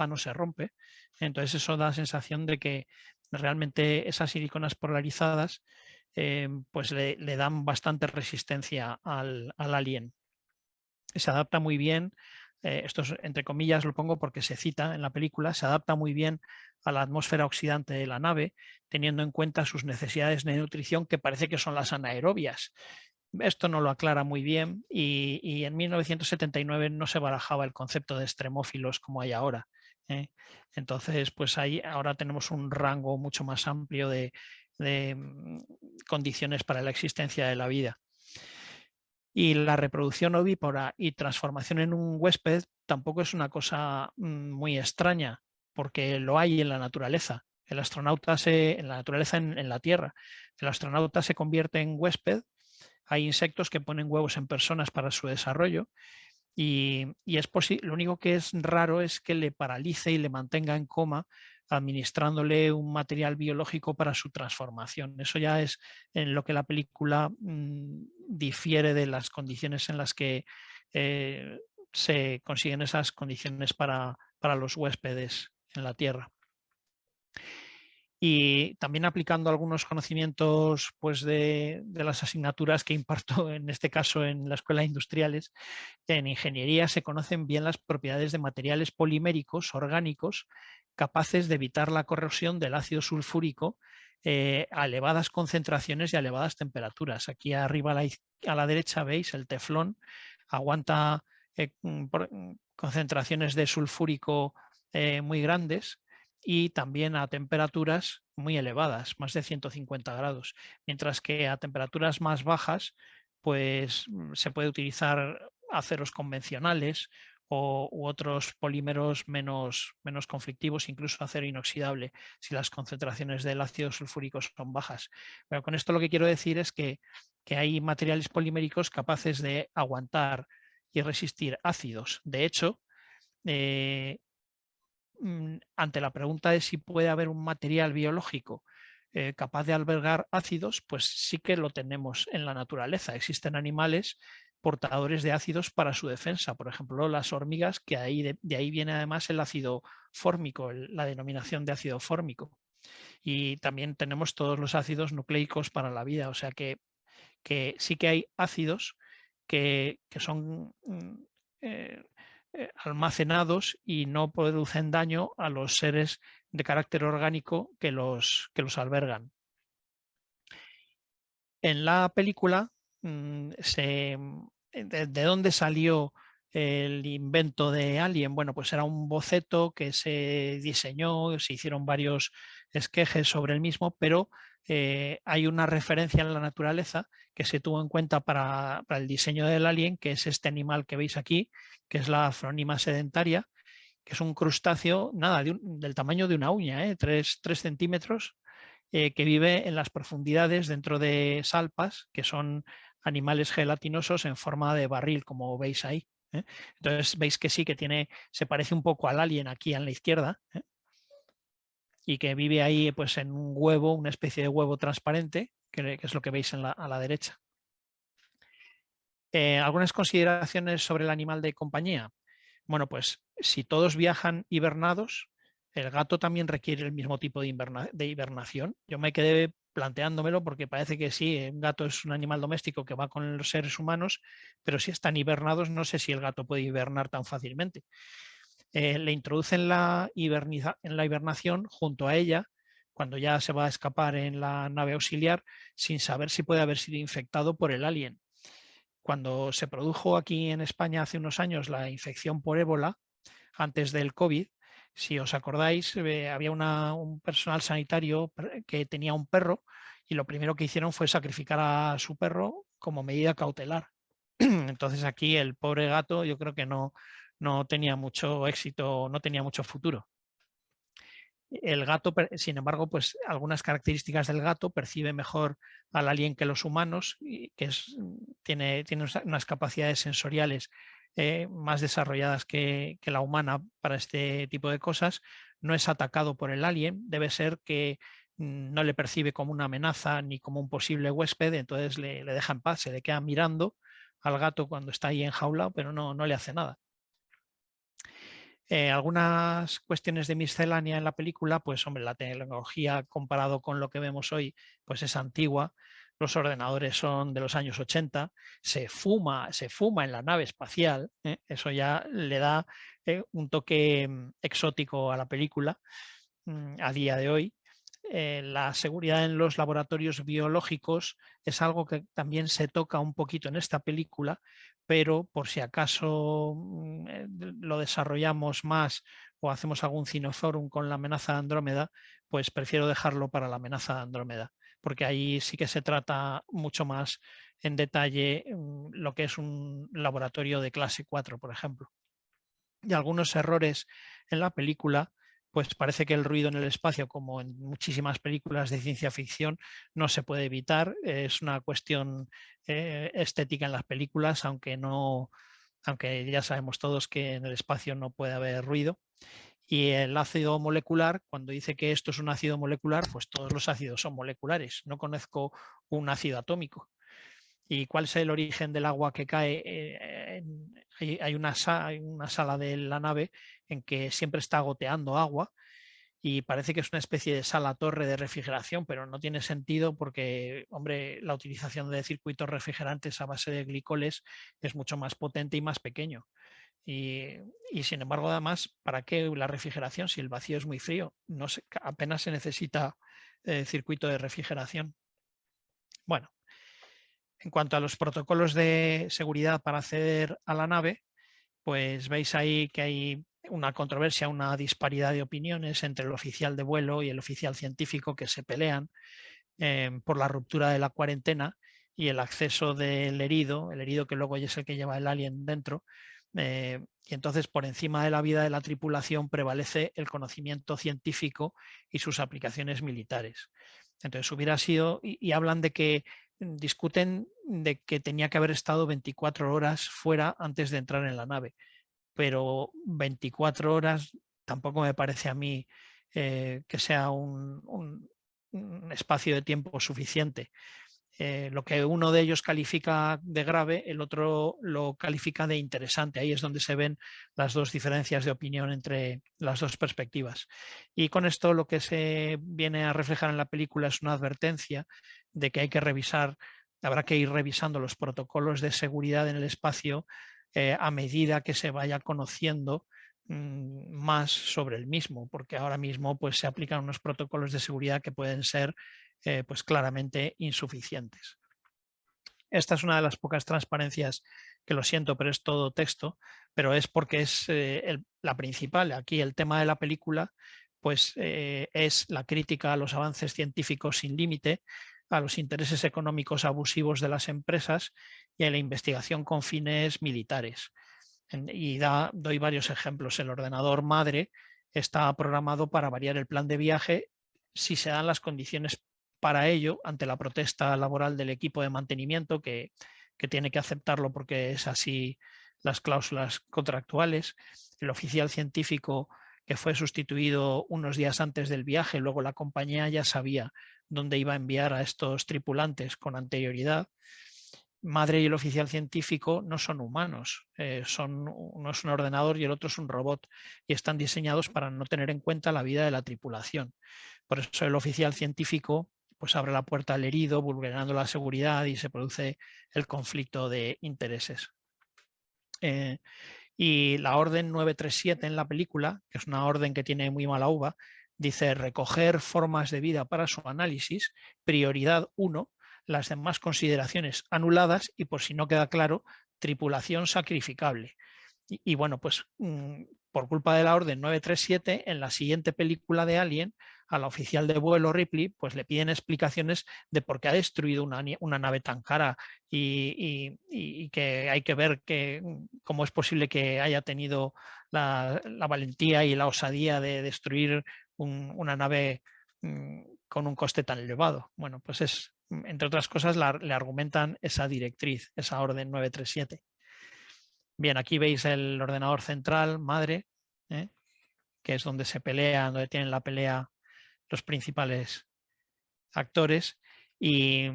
no se rompe. Entonces eso da la sensación de que realmente esas siliconas polarizadas pues le dan bastante resistencia al alien. Se adapta muy bien, esto es, entre comillas lo pongo porque se cita en la película, se adapta muy bien a la atmósfera oxidante de la nave, teniendo en cuenta sus necesidades de nutrición que parece que son las anaerobias. Esto no lo aclara muy bien y en 1979 no se barajaba el concepto de extremófilos como hay ahora. Entonces, pues ahí ahora tenemos un rango mucho más amplio de condiciones para la existencia de la vida. Y la reproducción ovípara y transformación en un huésped tampoco es una cosa muy extraña, porque lo hay en la naturaleza. El astronauta en la naturaleza en la Tierra. El astronauta se convierte en huésped. Hay insectos que ponen huevos en personas para su desarrollo y es lo único que es raro es que le paralice y le mantenga en coma administrándole un material biológico para su transformación. Eso ya es en lo que la película difiere de las condiciones en las que se consiguen esas condiciones para los huéspedes en la Tierra. Y también aplicando algunos conocimientos pues, de las asignaturas que imparto, en este caso en la Escuela de Industriales, en ingeniería se conocen bien las propiedades de materiales poliméricos orgánicos capaces de evitar la corrosión del ácido sulfúrico a elevadas concentraciones y a elevadas temperaturas. Aquí arriba a la derecha veis el teflón, aguanta concentraciones de sulfúrico muy grandes y también a temperaturas muy elevadas, más de 150 grados, mientras que a temperaturas más bajas pues se puede utilizar aceros convencionales u otros polímeros menos conflictivos, incluso acero inoxidable, si las concentraciones del ácido sulfúrico son bajas. Pero con esto lo que quiero decir es que hay materiales poliméricos capaces de aguantar y resistir ácidos. De hecho, ante la pregunta de si puede haber un material biológico capaz de albergar ácidos, pues sí que lo tenemos en la naturaleza. Existen animales portadores de ácidos para su defensa. Por ejemplo, las hormigas, que de ahí viene además el ácido fórmico, la denominación de ácido fórmico. Y también tenemos todos los ácidos nucleicos para la vida. O sea que sí que hay ácidos que son almacenados y no producen daño a los seres de carácter orgánico que los albergan. En la película, ¿de dónde salió el invento de Alien? Bueno, pues era un boceto que se diseñó, se hicieron varios esquejes sobre el mismo, pero hay una referencia en la naturaleza que se tuvo en cuenta para el diseño del Alien, que es este animal que veis aquí, que es la Afronima sedentaria, que es un crustáceo, nada, del tamaño de una uña, 3 centímetros, que vive en las profundidades dentro de salpas, que son animales gelatinosos en forma de barril, como veis ahí. Entonces veis que sí, que se parece un poco al alien aquí en la izquierda, y que vive ahí pues en un huevo, una especie de huevo transparente, que es lo que veis a la derecha. Algunas consideraciones sobre el animal de compañía. Bueno, pues si todos viajan hibernados, el gato también requiere el mismo tipo de hibernación. Yo me quedé planteándomelo porque parece que sí, un gato es un animal doméstico que va con los seres humanos, pero si están hibernados no sé si el gato puede hibernar tan fácilmente. Le introducen en la hibernación junto a ella, cuando ya se va a escapar en la nave auxiliar, sin saber si puede haber sido infectado por el alien. Cuando se produjo aquí en España hace unos años la infección por ébola, antes del COVID, si os acordáis, había un personal sanitario que tenía un perro y lo primero que hicieron fue sacrificar a su perro como medida cautelar. Entonces aquí el pobre gato yo creo que no tenía mucho éxito, no tenía mucho futuro. El gato, sin embargo, pues algunas características del gato percibe mejor al alien que los humanos, que tiene unas capacidades sensoriales más desarrolladas que la humana para este tipo de cosas. No es atacado por el alien, debe ser que no le percibe como una amenaza ni como un posible huésped, entonces le deja en paz, se le queda mirando al gato cuando está ahí enjaulado, pero no le hace nada. Algunas cuestiones de miscelánea en la película, pues hombre, la tecnología comparado con lo que vemos hoy, pues es antigua. Los ordenadores son de los años 80, se fuma en la nave espacial, eso ya le da un toque exótico a la película a día de hoy. La seguridad en los laboratorios biológicos es algo que también se toca un poquito en esta película, pero por si acaso lo desarrollamos más o hacemos algún cineforum con la amenaza de Andrómeda, pues prefiero dejarlo para la amenaza de Andrómeda, porque ahí sí que se trata mucho más en detalle lo que es un laboratorio de clase 4, por ejemplo. Y algunos errores en la película, pues parece que el ruido en el espacio, como en muchísimas películas de ciencia ficción, no se puede evitar. Es una cuestión estética en las películas, aunque ya sabemos todos que en el espacio no puede haber ruido. Y el ácido molecular, cuando dice que esto es un ácido molecular, pues todos los ácidos son moleculares. No conozco un ácido atómico. ¿Y cuál es el origen del agua que cae? Hay una sala de la nave en que siempre está goteando agua y parece que es una especie de sala-torre de refrigeración, pero no tiene sentido porque, hombre, la utilización de circuitos refrigerantes a base de glicoles es mucho más potente y más pequeño. Y sin embargo, además, ¿para qué la refrigeración si el vacío es muy frío? Apenas se necesita circuito de refrigeración. Bueno, en cuanto a los protocolos de seguridad para acceder a la nave, pues veis ahí que hay una controversia, una disparidad de opiniones entre el oficial de vuelo y el oficial científico que se pelean por la ruptura de la cuarentena y el acceso del herido, el herido que luego es el que lleva el alien dentro, y entonces por encima de la vida de la tripulación prevalece el conocimiento científico y sus aplicaciones militares. Entonces hubiera sido, y hablan de que discuten de que tenía que haber estado 24 horas fuera antes de entrar en la nave, pero 24 horas tampoco me parece a mí que sea un espacio de tiempo suficiente. Lo que uno de ellos califica de grave, el otro lo califica de interesante. Ahí es donde se ven las dos diferencias de opinión entre las dos perspectivas. Y con esto lo que se viene a reflejar en la película es una advertencia de que hay que revisar, habrá que ir revisando los protocolos de seguridad en el espacio a medida que se vaya conociendo más sobre el mismo, porque ahora mismo pues, se aplican unos protocolos de seguridad que pueden ser pues claramente insuficientes. Esta es una de las pocas transparencias que, lo siento, pero es todo texto, pero es porque es la principal. Aquí el tema de la película pues, es la crítica a los avances científicos sin límite, a los intereses económicos abusivos de las empresas y a la investigación con fines militares. Y doy varios ejemplos. El ordenador madre está programado para variar el plan de viaje si se dan las condiciones para ello ante la protesta laboral del equipo de mantenimiento que tiene que aceptarlo porque es así las cláusulas contractuales. El oficial científico que fue sustituido unos días antes del viaje, luego la compañía ya sabía dónde iba a enviar a estos tripulantes con anterioridad. Madre y el oficial científico no son humanos, uno es un ordenador y el otro es un robot y están diseñados para no tener en cuenta la vida de la tripulación. Por eso el oficial científico pues abre la puerta al herido, vulnerando la seguridad y se produce el conflicto de intereses. Y la orden 937 en la película, que es una orden que tiene muy mala uva, dice recoger formas de vida para su análisis, prioridad 1, las demás consideraciones anuladas y, por si no queda claro, tripulación sacrificable. Y bueno, pues por culpa de la orden 937, en la siguiente película de Alien, a la oficial de vuelo Ripley, pues le piden explicaciones de por qué ha destruido una nave tan cara y que hay que ver cómo es posible que haya tenido la valentía y la osadía de destruir una nave con un coste tan elevado. Bueno, pues es, entre otras cosas, le argumentan esa directriz, esa orden 937. Bien, aquí veis el ordenador central, madre, que es donde se pelea, donde tienen la pelea los principales actores. Y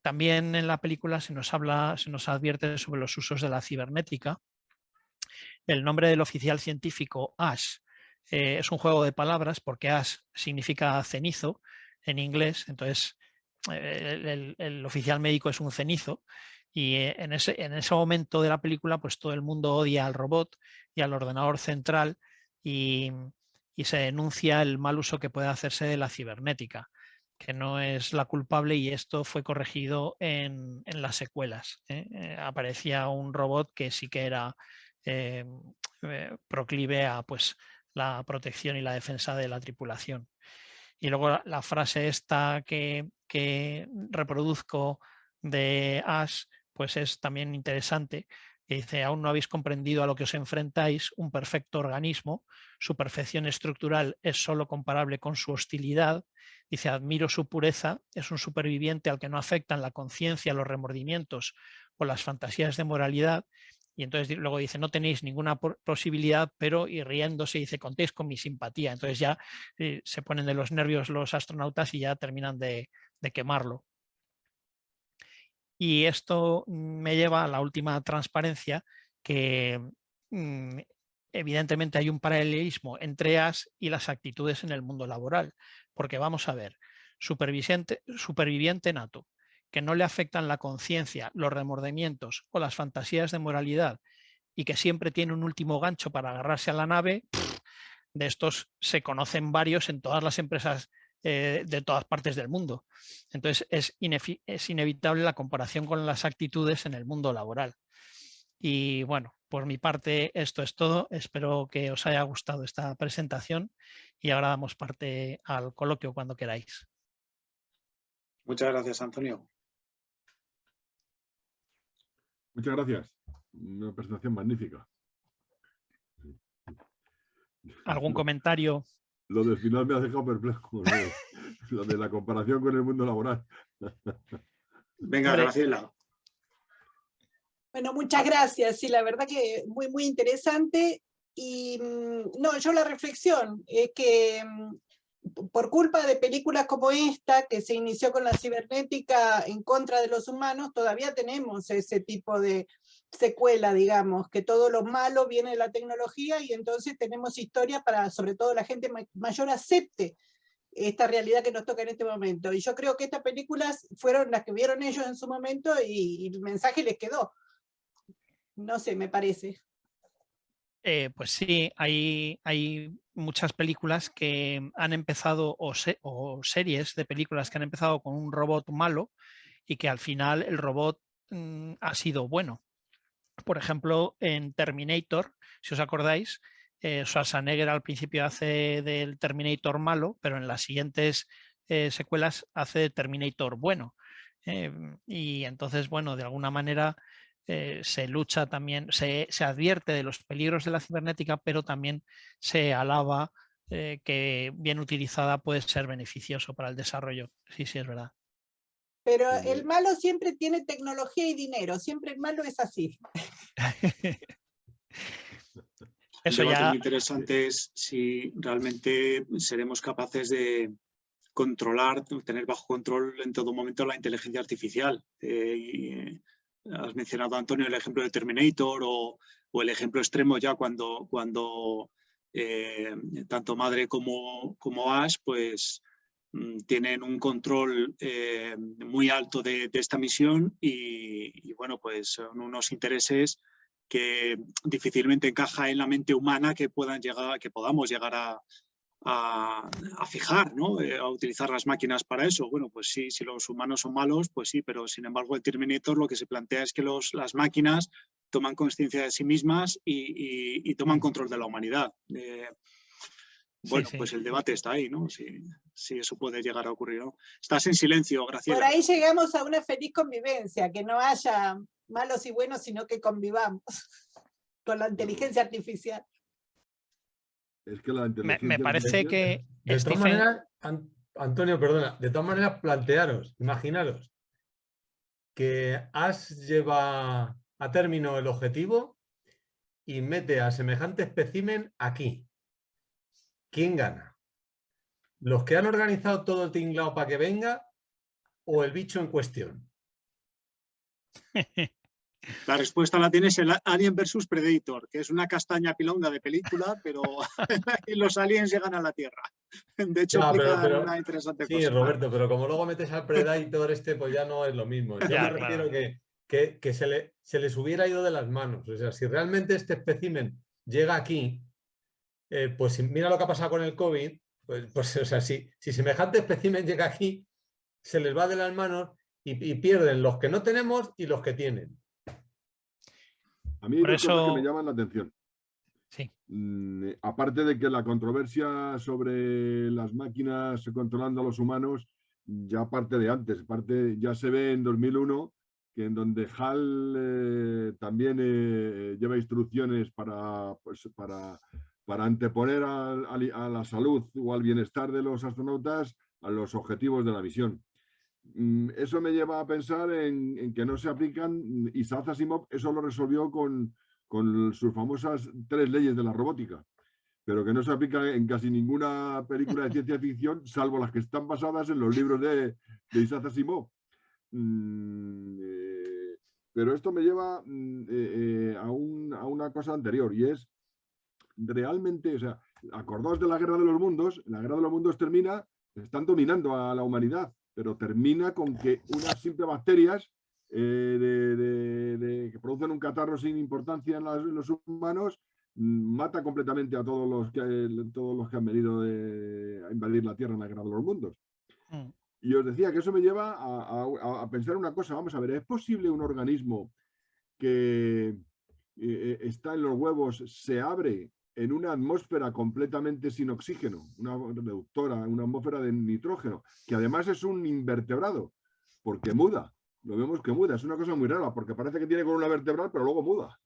también en la película se nos advierte sobre los usos de la cibernética. El nombre del oficial científico, Ash, es un juego de palabras porque Ash significa cenizo en inglés, entonces el oficial médico es un cenizo. Y en ese momento de la película, pues todo el mundo odia al robot y al ordenador central y se denuncia el mal uso que puede hacerse de la cibernética, que no es la culpable, y esto fue corregido en las secuelas. Aparecía un robot que sí que era proclive a pues, la protección y la defensa de la tripulación. Y luego la frase esta que reproduzco de Ash, pues es también interesante, que dice: aún no habéis comprendido a lo que os enfrentáis, un perfecto organismo, su perfección estructural es solo comparable con su hostilidad. Dice: admiro su pureza, es un superviviente al que no afectan la conciencia, los remordimientos o las fantasías de moralidad. Y entonces luego dice: no tenéis ninguna posibilidad, pero, y riéndose, dice: contéis con mi simpatía. Entonces ya se ponen de los nervios los astronautas y ya terminan de quemarlo. Y esto me lleva a la última transparencia, que evidentemente hay un paralelismo entre Ash y las actitudes en el mundo laboral, porque vamos a ver, superviviente nato, que no le afectan la conciencia, los remordimientos o las fantasías de moralidad, y que siempre tiene un último gancho para agarrarse a la nave. De estos se conocen varios en todas las empresas de todas partes del mundo. Entonces es inevitable la comparación con las actitudes en el mundo laboral. Y bueno, por mi parte esto es todo. Espero que os haya gustado esta presentación y ahora damos parte al coloquio cuando queráis. Muchas gracias, Antonio. Muchas gracias. Una presentación magnífica. ¿Algún comentario? Lo del final me ha dejado perplejo. Lo de la comparación con el mundo laboral. Venga, Graciela. Bueno, muchas gracias. Sí, la verdad que muy, muy interesante. Y no, yo la reflexión es que por culpa de películas como esta, que se inició con la cibernética en contra de los humanos, todavía tenemos ese tipo de secuela, digamos, que todo lo malo viene de la tecnología y entonces tenemos historia para, sobre todo la gente mayor, acepte esta realidad que nos toca en este momento. Y yo creo que estas películas fueron las que vieron ellos en su momento y el mensaje les quedó. No sé, me parece. Pues sí, hay muchas películas que han empezado, o series de películas que han empezado con un robot malo y que al final el robot ha sido bueno. Por ejemplo, en Terminator, si os acordáis, Schwarzenegger al principio hace del Terminator malo, pero en las siguientes secuelas hace de Terminator bueno. Y entonces, bueno, de alguna manera se lucha también, se advierte de los peligros de la cibernética, pero también se alaba que bien utilizada puede ser beneficioso para el desarrollo. Sí, sí, es verdad. Pero el malo siempre tiene tecnología y dinero, siempre el malo es así. Eso El debate ya... muy interesante es si realmente seremos capaces de controlar, tener bajo control en todo momento la inteligencia artificial. Has mencionado, Antonio, el ejemplo de Terminator o el ejemplo extremo ya cuando tanto Madre como Ash pues tienen un control muy alto de esta misión y bueno, pues son unos intereses que difícilmente encaja en la mente humana que podamos llegar a fijar, ¿no? A utilizar las máquinas para eso. Bueno, pues sí, si los humanos son malos, pues sí, pero sin embargo el Terminator lo que se plantea es que las máquinas toman conciencia de sí mismas y toman control de la humanidad. Bueno, sí. Pues el debate está ahí, ¿no? Si eso puede llegar a ocurrir, ¿no? Estás en silencio, Graciela. Por ahí llegamos a una feliz convivencia, que no haya malos y buenos, sino que convivamos con la inteligencia artificial. Es que la inteligencia me parece que... De todas maneras, Antonio, perdona, de todas maneras plantearos, imaginaros que Ash lleva a término el objetivo y mete a semejante espécimen aquí. ¿Quién gana? ¿Los que han organizado todo el tinglao para que venga o el bicho en cuestión? La respuesta la tienes en Alien vs Predator, que es una castaña pilonga de película, pero los aliens llegan a la Tierra. De hecho, pero una interesante cosa. Sí, Roberto, pero como luego metes al Predator pues ya no es lo mismo. Yo me refiero que se les hubiera ido de las manos. O sea, si realmente este espécimen llega aquí, pues mira lo que ha pasado con el COVID, pues o sea, si semejante espécimen llega aquí, se les va de las manos y pierden los que no tenemos y los que tienen. A mí hay dos cosas que me llaman la atención. Sí. Aparte de que la controversia sobre las máquinas controlando a los humanos ya parte de antes, ya se ve en 2001, que en donde HAL también lleva instrucciones para anteponer a la salud o al bienestar de los astronautas a los objetivos de la misión. Eso me lleva a pensar en que no se aplican. Isaac Asimov eso lo resolvió con sus famosas 3 leyes de la robótica, pero que no se aplica en casi ninguna película de ciencia ficción, salvo las que están basadas en los libros de Isaac Asimov. Pero esto me lleva a una cosa anterior, y es realmente, o sea, acordaos de la Guerra de los Mundos. La Guerra de los Mundos termina, están dominando a la humanidad, pero termina con que unas simples bacterias que producen un catarro sin importancia en los humanos mata completamente a todos los que han venido a invadir la Tierra en la Guerra de los Mundos. Y os decía que eso me lleva a pensar una cosa. Vamos a ver, ¿es posible un organismo que está en los huevos, se abre en una atmósfera completamente sin oxígeno, una reductora, una atmósfera de nitrógeno, que además es un invertebrado, porque muda? lo vemos que muda. Es una cosa muy rara, porque parece que tiene columna vertebral, pero luego muda.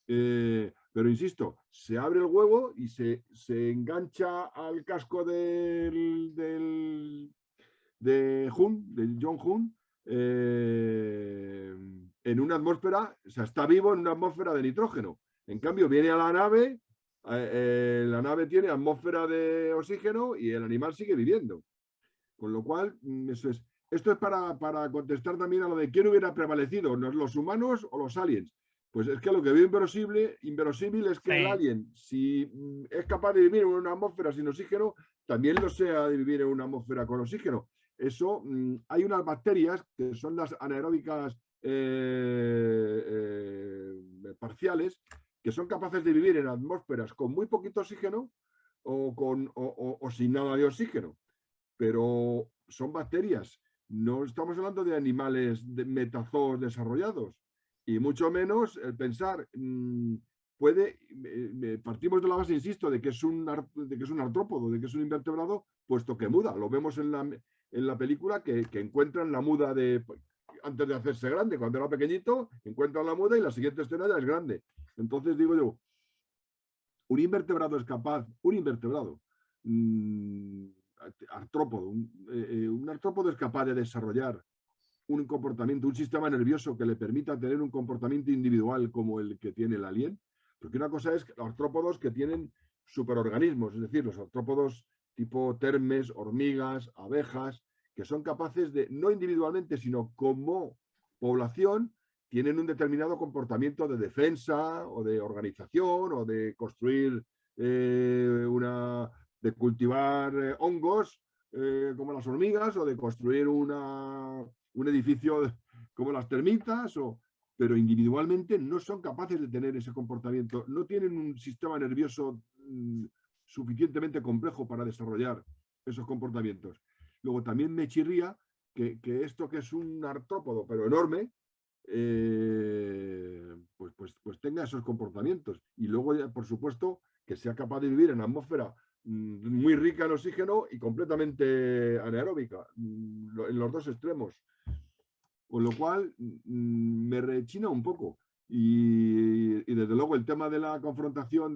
Pero insisto, se abre el huevo y se engancha al casco de John Hunt, en una atmósfera, o sea, está vivo en una atmósfera de nitrógeno. En cambio, viene a la nave tiene atmósfera de oxígeno y el animal sigue viviendo. Con lo cual, esto es para contestar también a lo de quién hubiera prevalecido, los humanos o los aliens. Pues es que lo que veo inverosímil es que el alien, si es capaz de vivir en una atmósfera sin oxígeno, también lo sea de vivir en una atmósfera con oxígeno. Eso, hay unas bacterias que son las anaeróbicas parciales, que son capaces de vivir en atmósferas con muy poquito oxígeno o sin nada de oxígeno. Pero son bacterias. No estamos hablando de animales metazoos desarrollados. Y mucho menos el pensar, partimos de la base, insisto, de que es un artrópodo, de que es un invertebrado, puesto que muda. Lo vemos en la película que encuentran la muda antes de hacerse grande. Cuando era pequeñito, encuentran la muda y la siguiente escena ya es grande. Entonces digo yo, un invertebrado artrópodo, un artrópodo es capaz de desarrollar un comportamiento, un sistema nervioso que le permita tener un comportamiento individual como el que tiene el alien. Porque una cosa es los artrópodos que tienen superorganismos, es decir, los artrópodos tipo termes, hormigas, abejas, que son capaces de, no individualmente, sino como población, tienen un determinado comportamiento de defensa o de organización o de construir de cultivar hongos como las hormigas o de construir un edificio como las termitas, pero individualmente no son capaces de tener ese comportamiento, no tienen un sistema nervioso suficientemente complejo para desarrollar esos comportamientos. Luego también me chirría que esto que es un artrópodo, pero enorme, pues tenga esos comportamientos. Y luego, ya, por supuesto, que sea capaz de vivir en atmósfera muy rica en oxígeno y completamente anaeróbica, en los dos extremos. Con lo cual, me rechina un poco. Y desde luego el tema de la confrontación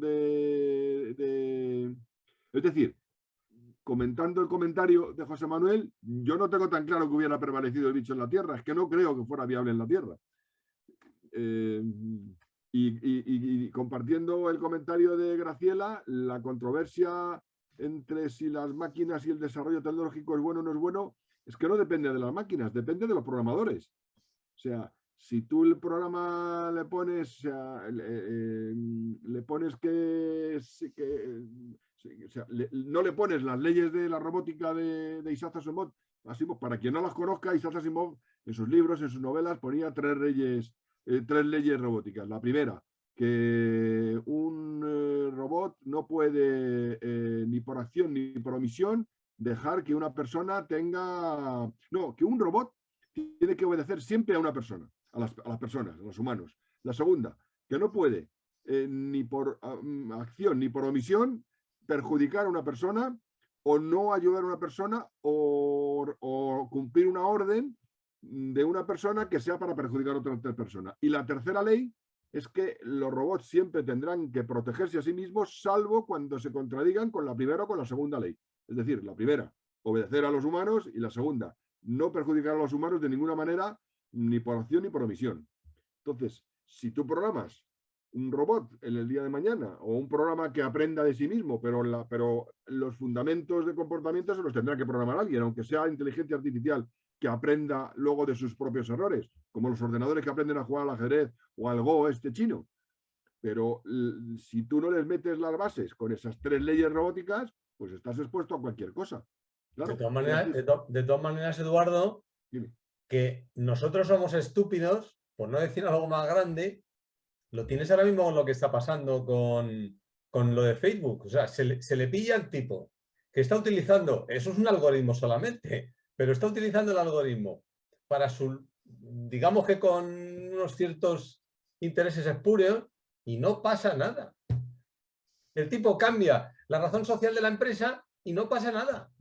es decir, comentando el comentario de José Manuel, yo no tengo tan claro que hubiera prevalecido el bicho en la Tierra, es que no creo que fuera viable en la Tierra. Y compartiendo el comentario de Graciela, la controversia entre si las máquinas y el desarrollo tecnológico es bueno o no es bueno, es que no depende de las máquinas, depende de los programadores. O sea, si tú el programa le pones, no le pones las leyes de la robótica de Isaac Asimov, para quien no las conozca, Isaac Asimov en sus libros, en sus novelas, ponía tres leyes robóticas. La primera, que un robot no puede, ni por acción ni por omisión, dejar que una persona tenga... No, que un robot tiene que obedecer siempre a una persona, a las personas, a los humanos. La segunda, que no puede, ni por acción ni por omisión, perjudicar a una persona o no ayudar a una persona o cumplir una orden de una persona que sea para perjudicar a otra persona. Y la tercera ley es que los robots siempre tendrán que protegerse a sí mismos, salvo cuando se contradigan con la primera o con la segunda ley. Es decir, la primera, obedecer a los humanos, y la segunda, no perjudicar a los humanos de ninguna manera, ni por acción ni por omisión. Entonces, si tú programas un robot en el día de mañana o un programa que aprenda de sí mismo, pero los fundamentos de comportamiento se los tendrá que programar alguien, aunque sea inteligencia artificial que aprenda luego de sus propios errores, como los ordenadores que aprenden a jugar al ajedrez o al Go chino. Pero si tú no les metes las bases con esas tres leyes robóticas, pues estás expuesto a cualquier cosa. Claro. De todas maneras, Eduardo, Dime. Que nosotros somos estúpidos, por no decir algo más grande, lo tienes ahora mismo con lo que está pasando con lo de Facebook. O sea, se le pilla al tipo que está utilizando, eso es un algoritmo solamente, pero está utilizando el algoritmo para digamos que con unos ciertos intereses espurios y no pasa nada. El tipo cambia la razón social de la empresa y no pasa nada.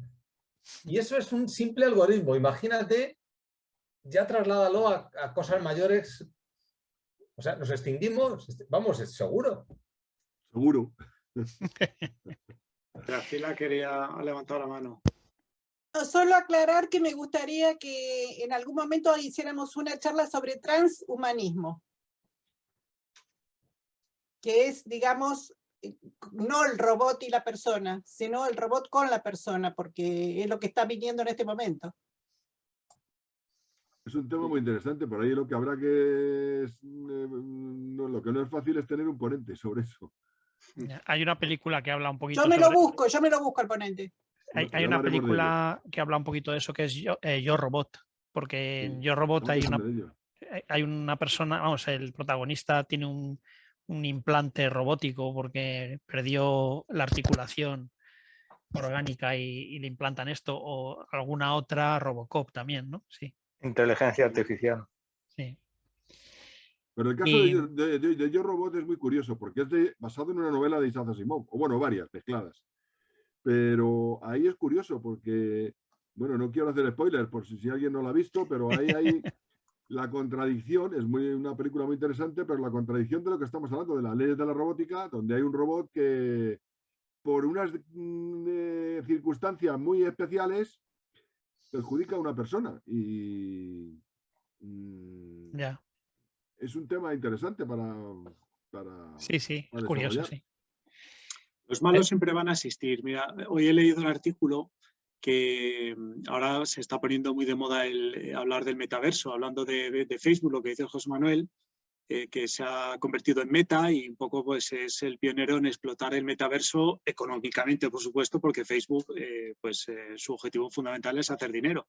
Y eso es un simple algoritmo. Imagínate ya trasládalo a cosas mayores. O sea, nos extinguimos, vamos, es seguro. Seguro. Graciela quería levantar la mano. No, solo aclarar que me gustaría que en algún momento hiciéramos una charla sobre transhumanismo, que es, digamos, no el robot y la persona, sino el robot con la persona, porque es lo que está viniendo en este momento. Es un tema muy interesante, por ahí lo que habrá que... lo que no es fácil es tener un ponente sobre eso. Hay una película que habla un poquito Yo me sobre... lo busco al ponente. Hay una película que habla un poquito de eso, que es Yo Robot, porque en Yo Robot hay una persona, vamos, el protagonista tiene un implante robótico porque perdió la articulación orgánica y le implantan esto, o alguna otra, Robocop también, ¿no? Sí. Inteligencia artificial. Sí. Pero el caso de Yo Robot es muy curioso, porque es basado en una novela de Isaac Asimov, o bueno, varias mezcladas. Pero ahí es curioso porque, bueno, no quiero hacer spoilers por si alguien no lo ha visto, pero ahí hay la contradicción, es una película muy interesante, pero la contradicción de lo que estamos hablando, de las leyes de la robótica, donde hay un robot que por unas circunstancias muy especiales perjudica a una persona. Y Ya. es un tema interesante para Sí, es curioso, sí. Los malos siempre van a existir. Mira, hoy he leído un artículo que ahora se está poniendo muy de moda el hablar del metaverso, hablando de Facebook, lo que dice José Manuel, que se ha convertido en Meta y un poco pues es el pionero en explotar el metaverso económicamente, por supuesto, porque Facebook, su objetivo fundamental es hacer dinero,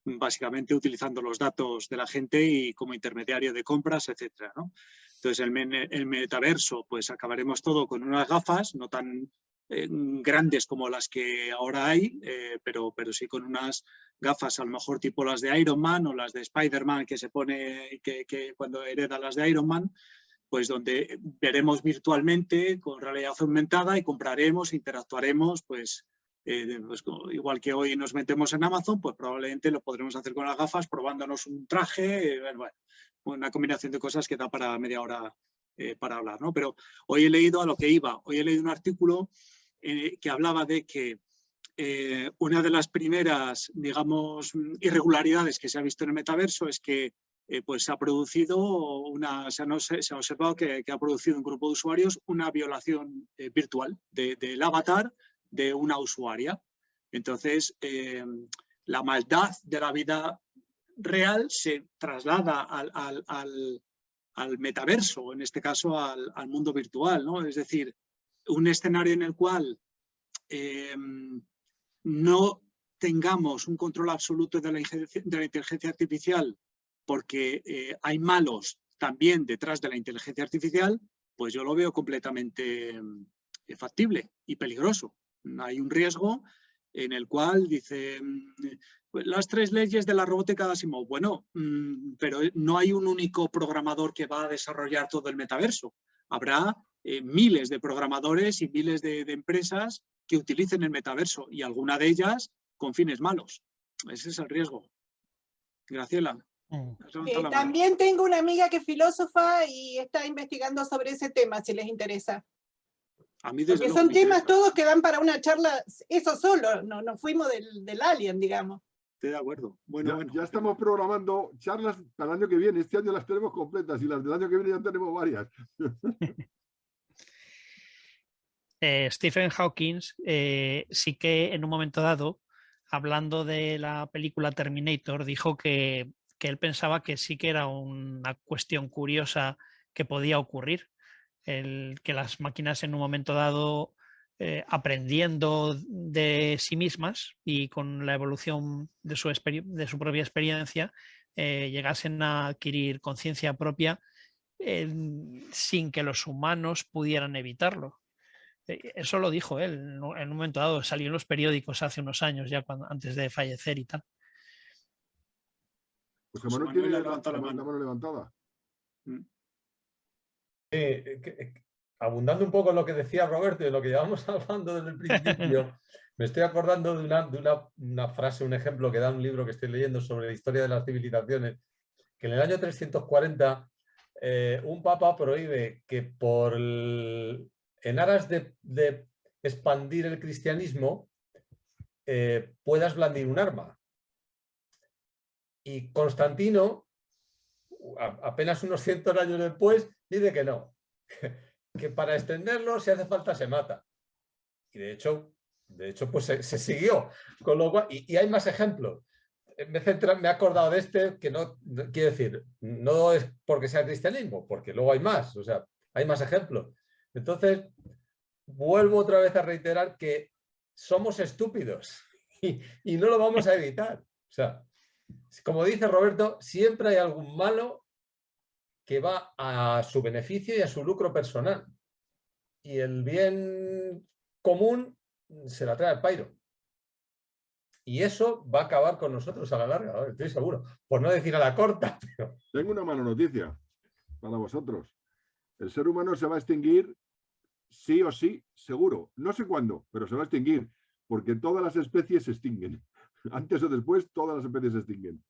básicamente utilizando los datos de la gente y como intermediario de compras, etcétera, ¿no? Entonces, el metaverso, pues acabaremos todo con unas gafas, no tan grandes como las que ahora hay, pero sí con unas gafas a lo mejor tipo las de Iron Man o las de Spider-Man que se pone que cuando hereda las de Iron Man, pues donde veremos virtualmente con realidad aumentada y compraremos, interactuaremos, pues igual que hoy nos metemos en Amazon, pues probablemente lo podremos hacer con las gafas, probándonos un traje, bueno, una combinación de cosas que da para media hora para hablar, ¿no? Pero hoy he leído a lo que iba, hoy he leído un artículo que hablaba de que una de las primeras, digamos, irregularidades que se ha visto en el metaverso es que pues se ha producido se ha observado que ha producido un grupo de usuarios una violación virtual del avatar de una usuaria. Entonces, la maldad de la vida real se traslada al metaverso, en este caso al mundo virtual, ¿no? Es decir, un escenario en el cual no tengamos un control absoluto de la inteligencia artificial porque hay malos también detrás de la inteligencia artificial, pues yo lo veo completamente factible y peligroso. Hay un riesgo en el cual dice las 3 leyes de la robótica de Asimov. Bueno, pero no hay un único programador que va a desarrollar todo el metaverso. Habrá miles de programadores y miles de empresas que utilicen el metaverso y alguna de ellas con fines malos. Ese es el riesgo. Graciela. También tengo una amiga que es filósofa y está investigando sobre ese tema, si les interesa. A mí porque son temas todos que dan para una charla, eso solo, no fuimos del alien, digamos. Estoy de acuerdo. Bueno, ya estamos programando charlas para el año que viene. Este año las tenemos completas y las del año que viene ya tenemos varias. Stephen Hawking sí que en un momento dado, hablando de la película Terminator, dijo que él pensaba que sí que era una cuestión curiosa que podía ocurrir, que las máquinas en un momento dado, aprendiendo de sí mismas y con la evolución de su propia experiencia, llegasen a adquirir conciencia propia sin que los humanos pudieran evitarlo. Eso lo dijo él en un momento dado, salió en los periódicos hace unos años, ya antes de fallecer y tal. Pues Manuel tiene la mano levantada. abundando un poco en lo que decía Roberto y de lo que llevamos hablando desde el principio, me estoy acordando de una frase, un ejemplo que da un libro que estoy leyendo sobre la historia de las civilizaciones, que en el año 340 un papa prohíbe que en aras de expandir el cristianismo puedas blandir un arma. Y Constantino, apenas unos 100 años después, dice que no, que para extenderlo, si hace falta, se mata. Y de hecho pues se siguió. Con lo cual, y hay más ejemplos. Me he acordado de este, que no quiero decir, no es porque sea cristianismo, porque luego hay más, o sea, hay más ejemplos. Entonces, vuelvo otra vez a reiterar que somos estúpidos y no lo vamos a evitar. O sea, como dice Roberto, siempre hay algún malo que va a su beneficio y a su lucro personal. Y el bien común se la trae al pairo. Y eso va a acabar con nosotros a la larga, estoy seguro. Por no decir a la corta. Pero... Tengo una mala noticia para vosotros. El ser humano se va a extinguir sí o sí, seguro. No sé cuándo, pero se va a extinguir. Porque todas las especies se extinguen. Antes o después, todas las especies se extinguen.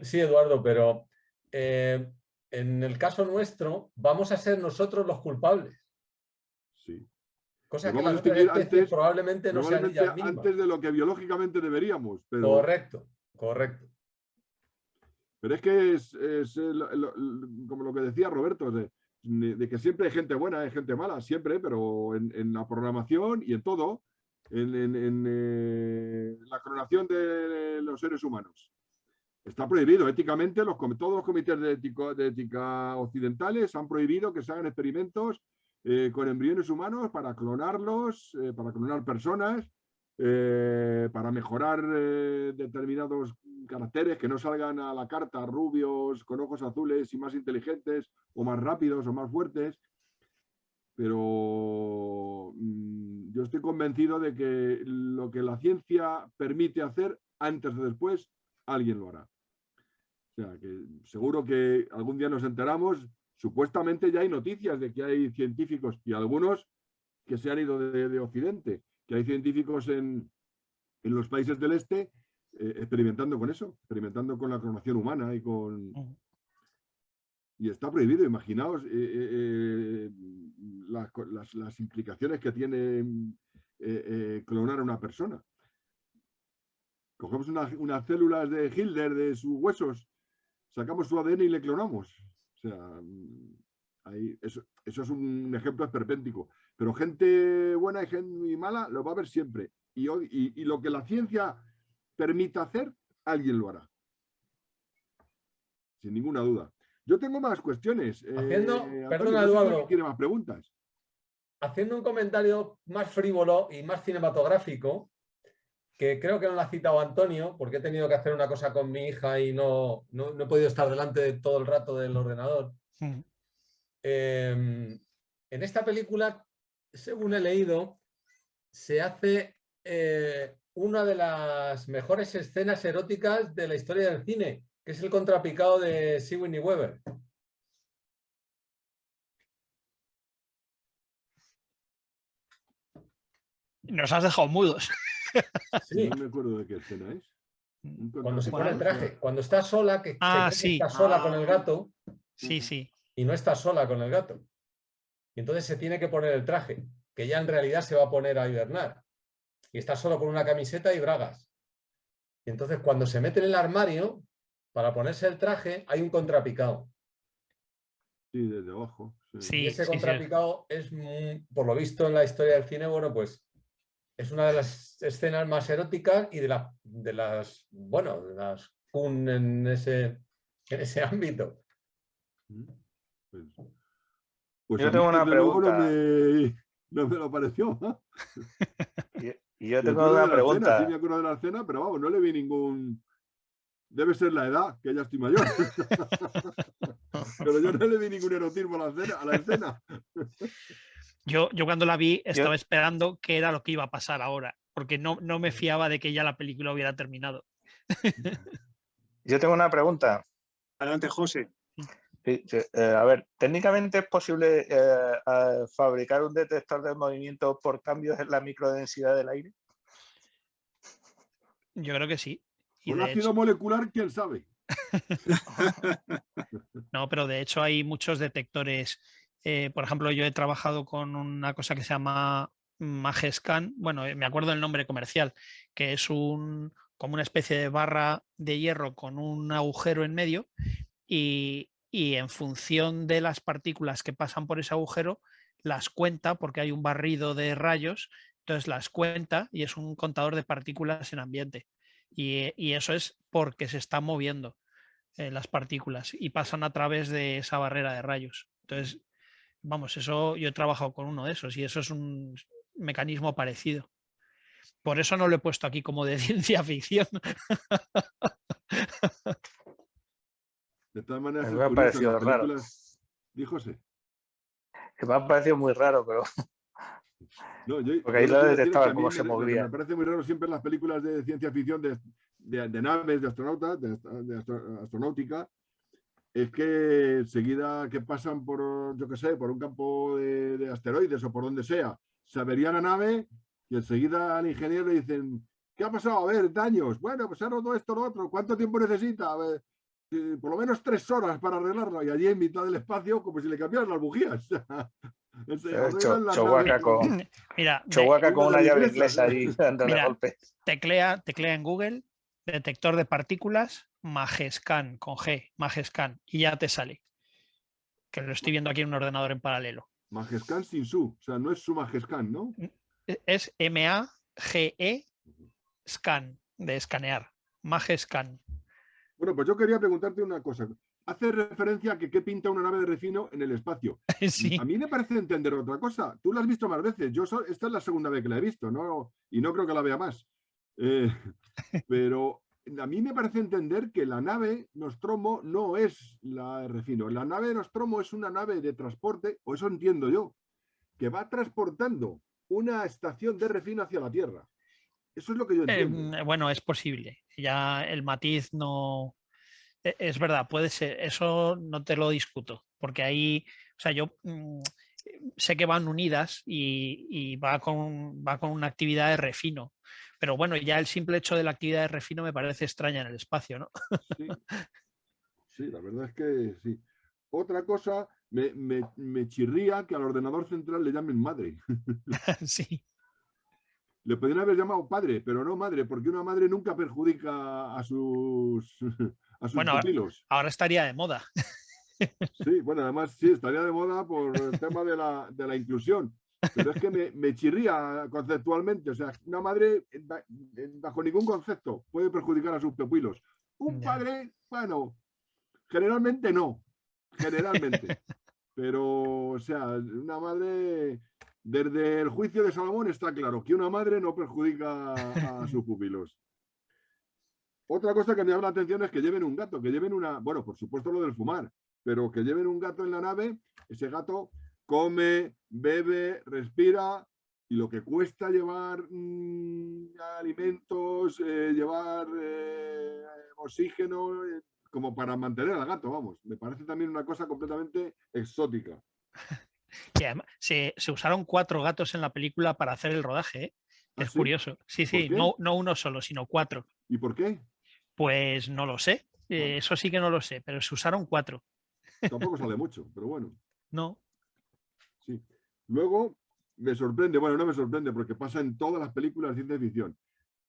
Sí, Eduardo, pero en el caso nuestro vamos a ser nosotros los culpables. Sí. Cosa Nos que vamos a las otras extinguir especies antes, probablemente no sean ellas mismas. antes de lo que biológicamente deberíamos. Pero, correcto. Pero es que como lo que decía Roberto, de que siempre hay gente buena, hay gente mala, siempre, pero en la programación y en todo, en la clonación de los seres humanos. Está prohibido éticamente, todos los comités de ética occidentales han prohibido que se hagan experimentos con embriones humanos para clonarlos, para clonar personas, para mejorar determinados caracteres que no salgan a la carta rubios, con ojos azules y más inteligentes, o más rápidos o más fuertes. Pero yo estoy convencido de que lo que la ciencia permite hacer, antes o después, alguien lo hará. O sea, que seguro que algún día nos enteramos, supuestamente ya hay noticias de que hay científicos, y algunos que se han ido de Occidente, que hay científicos en los países del este experimentando con eso, experimentando con la clonación humana y con... Y está prohibido, imaginaos las implicaciones que tiene clonar a una persona. Cogemos unas células de Hitler de sus huesos, sacamos su ADN y le clonamos. O sea, eso es un ejemplo esperpéntico. Pero gente buena y gente mala lo va a haber siempre. Y lo que la ciencia permita hacer, alguien lo hará. Sin ninguna duda. Yo tengo más cuestiones. Perdona, no sé Eduardo. si tiene más preguntas. Haciendo un comentario más frívolo y más cinematográfico, que creo que no lo ha citado Antonio, porque he tenido que hacer una cosa con mi hija y no he podido estar delante de todo el rato del ordenador. En esta película, según he leído, se hace una de las mejores escenas eróticas de la historia del cine, que es el contrapicado de Sigourney Weaver. Nos has dejado mudos. Sí. No me acuerdo de qué escena es. Cuando se pone el traje, cuando está sola, que sí. está sola con el gato. Sí. Y no está sola con el gato. Y entonces se tiene que poner el traje, que ya en realidad se va a poner a hibernar. Y está solo con una camiseta y bragas. Y entonces cuando se mete en el armario, para ponerse el traje, hay un contrapicado. Sí, desde abajo. Sí. Y ese contrapicado es, por lo visto en la historia del cine, bueno, pues es una de las escenas más eróticas y de las Kun en ese ámbito. Pues yo a tengo mí, una desde luego, pregunta. no me lo pareció. Y yo tengo una pregunta. Sí me acuerdo de la escena, pero vamos, no le vi ningún... Debe ser la edad, que ya estoy mayor. Pero yo no le vi ningún erotismo a la escena. Yo cuando la vi estaba esperando qué era lo que iba a pasar ahora, porque no me fiaba de que ya la película hubiera terminado. Yo tengo una pregunta. Adelante, José. Sí, sí. A ver, técnicamente es posible fabricar un detector de movimiento por cambios en la microdensidad del aire. Yo creo que sí. Y Con de ácido hecho, molecular, quién sabe. no, pero de hecho hay muchos detectores. Por ejemplo, yo he trabajado con una cosa que se llama Magescan. Bueno, me acuerdo del nombre comercial, que es como una especie de barra de hierro con un agujero en medio y en función de las partículas que pasan por ese agujero, las cuenta porque hay un barrido de rayos, entonces las cuenta y es un contador de partículas en ambiente. Y eso es porque se están moviendo las partículas y pasan a través de esa barrera de rayos. Entonces, vamos, eso yo he trabajado con uno de esos y eso es un mecanismo parecido. Por eso no lo he puesto aquí como de ciencia ficción. De todas A maneras, mí es me ha curioso, en las parecido raro. películas... Díjose. Que me ha parecido muy raro, pero No, yo porque ahí lo que lo iba a decir es que detectaba a mí cómo se lo que me movía. parece muy raro siempre en las películas de ciencia ficción de naves, de astronautas, astronáutica, es que enseguida que pasan por, yo qué sé, por un campo de asteroides o por donde sea, se avería la nave y enseguida al ingeniero le dicen, ¿qué ha pasado? A ver, daños. Bueno, pues ha roto esto, lo otro. ¿Cuánto tiempo necesita? A ver, por lo menos 3 horas para arreglarlo. Y allí en mitad del espacio, como si le cambiaran las bujías. Arreglan la nave Mira, Chewbacca con una llave inglesa. inglesa ahí dándole mira, golpes. teclea en Google detector de partículas Magescan con G, Magescan, y ya te sale. Que lo estoy viendo aquí en un ordenador en paralelo. Magescan sin su, o sea, no es su Magescan, ¿no? Es MAGE scan, de escanear. Magescan. Bueno, pues yo quería preguntarte una cosa. Hace referencia a que qué pinta una nave de refino en el espacio. Sí. A mí me parece entender otra cosa. Tú la has visto más veces. Esta es la segunda vez que la he visto, ¿no? Y no creo que la vea más. Pero a mí me parece entender que la nave Nostromo no es la de refino. La nave Nostromo es una nave de transporte, o eso entiendo yo, que va transportando una estación de refino hacia la Tierra. Eso es lo que yo entiendo. Bueno, es posible. Ya el matiz no... Es verdad, puede ser. Eso no te lo discuto. Porque ahí, o sea, yo sé que van unidas y va con una actividad de refino. Pero bueno, ya el simple hecho de la actividad de refino me parece extraña en el espacio, ¿no? Sí, sí, la verdad es que sí. Otra cosa, me chirría que al ordenador central le llamen madre. Sí. Le podrían haber llamado padre, pero no madre, porque una madre nunca perjudica a sus, a sus Bueno, pupilos. ahora estaría de moda. Sí, bueno, además sí, estaría de moda por el tema de la inclusión. Pero es que me chirría conceptualmente. O sea, una madre, bajo ningún concepto, puede perjudicar a sus pupilos. Un Ya. padre, bueno, generalmente no. Generalmente. Pero, o sea, una madre, desde el juicio de Salomón está claro que una madre no perjudica a sus pupilos. Otra cosa que me llama la atención es que lleven un gato, que lleven una, bueno, por supuesto lo del fumar, pero que lleven un gato en la nave, ese gato come, bebe, respira, y lo que cuesta llevar alimentos, llevar oxígeno, como para mantener al gato, vamos. Me parece también una cosa completamente exótica. Y además, se usaron 4 gatos en la película para hacer el rodaje, ¿eh? ¿Ah, Es sí? curioso. Sí, ¿Por sí, qué? no uno solo, sino 4. ¿Y por qué? Pues no lo sé. Eso sí que no lo sé, pero se usaron 4. Tampoco sale mucho, pero bueno. No. Sí. Luego me sorprende, bueno, no me sorprende porque pasa en todas las películas de ciencia ficción.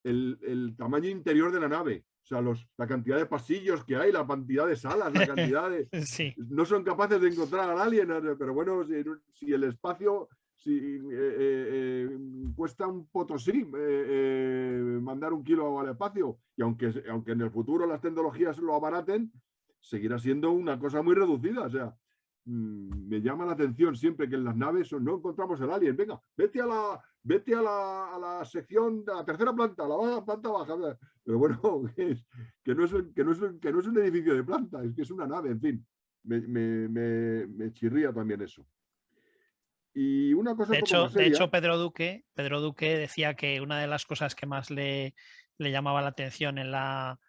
El tamaño interior de la nave, o sea, la cantidad de pasillos que hay, la cantidad de salas, la cantidad de... Sí. No son capaces de encontrar al alien, pero bueno, si el espacio cuesta un potosí mandar 1 kilo al espacio, y aunque en el futuro las tecnologías lo abaraten, seguirá siendo una cosa muy reducida, o sea, me llama la atención siempre que en las naves no encontramos el alien. Venga, vete a la sección de la tercera planta, a la planta baja. Pero bueno, que no es un edificio de planta, es que es una nave, en fin. Me chirría también eso. Y una cosa un poco más seria. De hecho, Pedro Duque decía que una de las cosas que más le llamaba la atención en la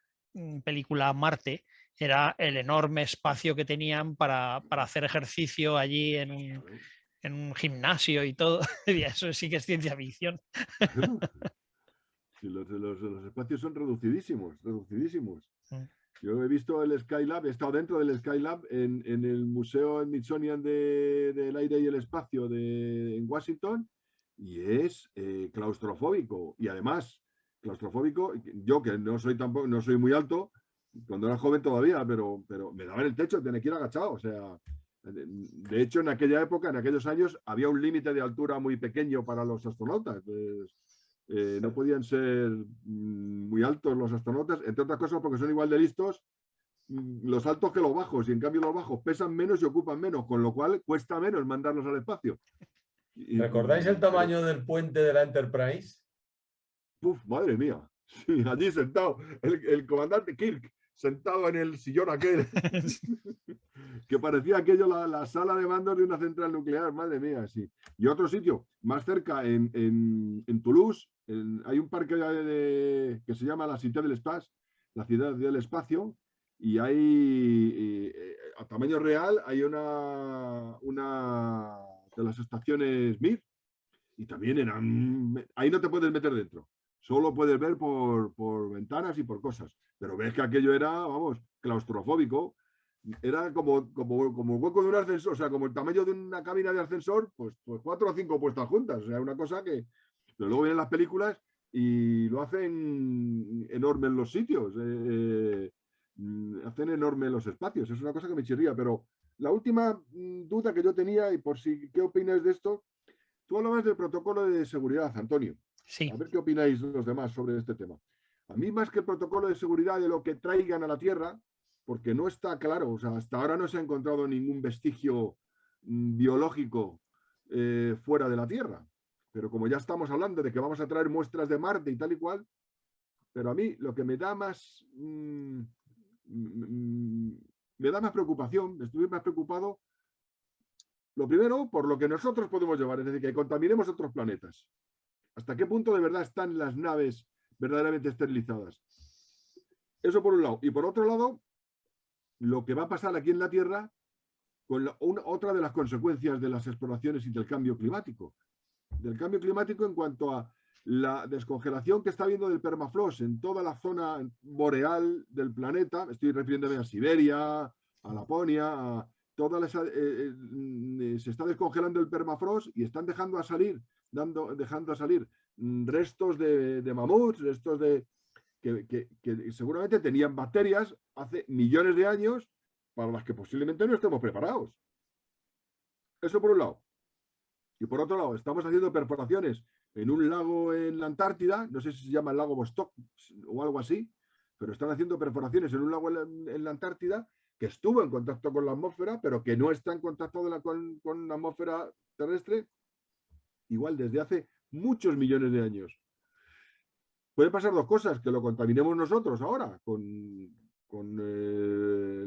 película Marte era el enorme espacio que tenían para hacer ejercicio allí en un gimnasio y todo. Y eso sí que es ciencia ficción. Sí, los espacios son reducidísimos, reducidísimos. Mm. Yo he visto el Skylab, he estado dentro del Skylab en el Museo Smithsonian del Aire y el Espacio en Washington, y es claustrofóbico. Y además, claustrofóbico, yo que no soy tampoco, no soy muy alto, cuando era joven todavía, pero me daba en el techo, tenía que ir agachado. O sea, de hecho, en aquella época, en aquellos años, había un límite de altura muy pequeño para los astronautas. Pues, no podían ser muy altos los astronautas, entre otras cosas porque son igual de listos los altos que los bajos, y en cambio los bajos pesan menos y ocupan menos, con lo cual cuesta menos mandarlos al espacio. ¿Recordáis el tamaño del puente de la Enterprise? Uf, madre mía. Sí, allí sentado, el comandante Kirk, sentado en el sillón aquel, que parecía aquello la sala de mandos de una central nuclear, madre mía, sí. Y otro sitio, más cerca, en Toulouse, hay un parque que se llama la Cité de l'Espace, la ciudad del espacio, y hay, a tamaño real, hay una de las estaciones Mir, y también ahí no te puedes meter dentro. Solo puedes ver por ventanas y por cosas. Pero ves que aquello era, vamos, claustrofóbico. Era como el hueco de un ascensor, o sea, como el tamaño de una cabina de ascensor, pues 4 o 5 puestas juntas. O sea, una cosa que... Pero luego vienen las películas y lo hacen enorme en los sitios. Hacen enorme los espacios. Es una cosa que me chirría. Pero la última duda que yo tenía, y por si, ¿qué opinas de esto? Tú hablabas del protocolo de seguridad, Antonio. Sí. A ver qué opináis los demás sobre este tema. A mí, más que el protocolo de seguridad de lo que traigan a la Tierra, porque no está claro, o sea, hasta ahora no se ha encontrado ningún vestigio biológico fuera de la Tierra. Pero como ya estamos hablando de que vamos a traer muestras de Marte y tal y cual, pero a mí lo que me da más preocupación, estoy más preocupado, lo primero, por lo que nosotros podemos llevar, es decir, que contaminemos otros planetas. ¿Hasta qué punto de verdad están las naves verdaderamente esterilizadas? Eso por un lado. Y por otro lado, lo que va a pasar aquí en la Tierra con otra de las consecuencias de las exploraciones y del cambio climático. Del cambio climático en cuanto a la descongelación que está habiendo del permafrost en toda la zona boreal del planeta. Estoy refiriéndome a Siberia, a Laponia, a toda esa, se está descongelando el permafrost y están dejando salir restos de mamuts, restos que seguramente tenían bacterias hace millones de años para las que posiblemente no estemos preparados. Eso por un lado. Y por otro lado, estamos haciendo perforaciones en un lago en la Antártida, no sé si se llama el lago Vostok o algo así, pero están haciendo perforaciones en un lago en la Antártida que estuvo en contacto con la atmósfera, pero que no está en contacto con la atmósfera terrestre, igual desde hace muchos millones de años. Puede pasar dos cosas, que lo contaminemos nosotros ahora con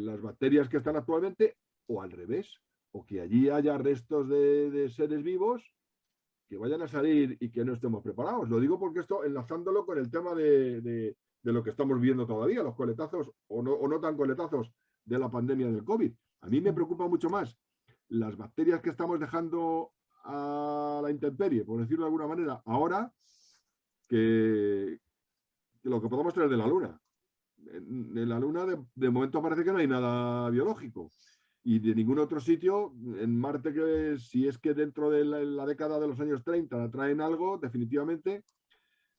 las bacterias que están actualmente, o al revés, o que allí haya restos de seres vivos que vayan a salir y que no estemos preparados. Lo digo porque esto, enlazándolo con el tema de lo que estamos viendo todavía, los coletazos o no tan coletazos de la pandemia del COVID. A mí me preocupa mucho más las bacterias que estamos dejando a la intemperie, por decirlo de alguna manera, ahora que lo que podemos traer de la Luna. En la Luna de momento parece que no hay nada biológico. Y de ningún otro sitio, en Marte, que si es que dentro de la década de los años 30 traen algo, definitivamente,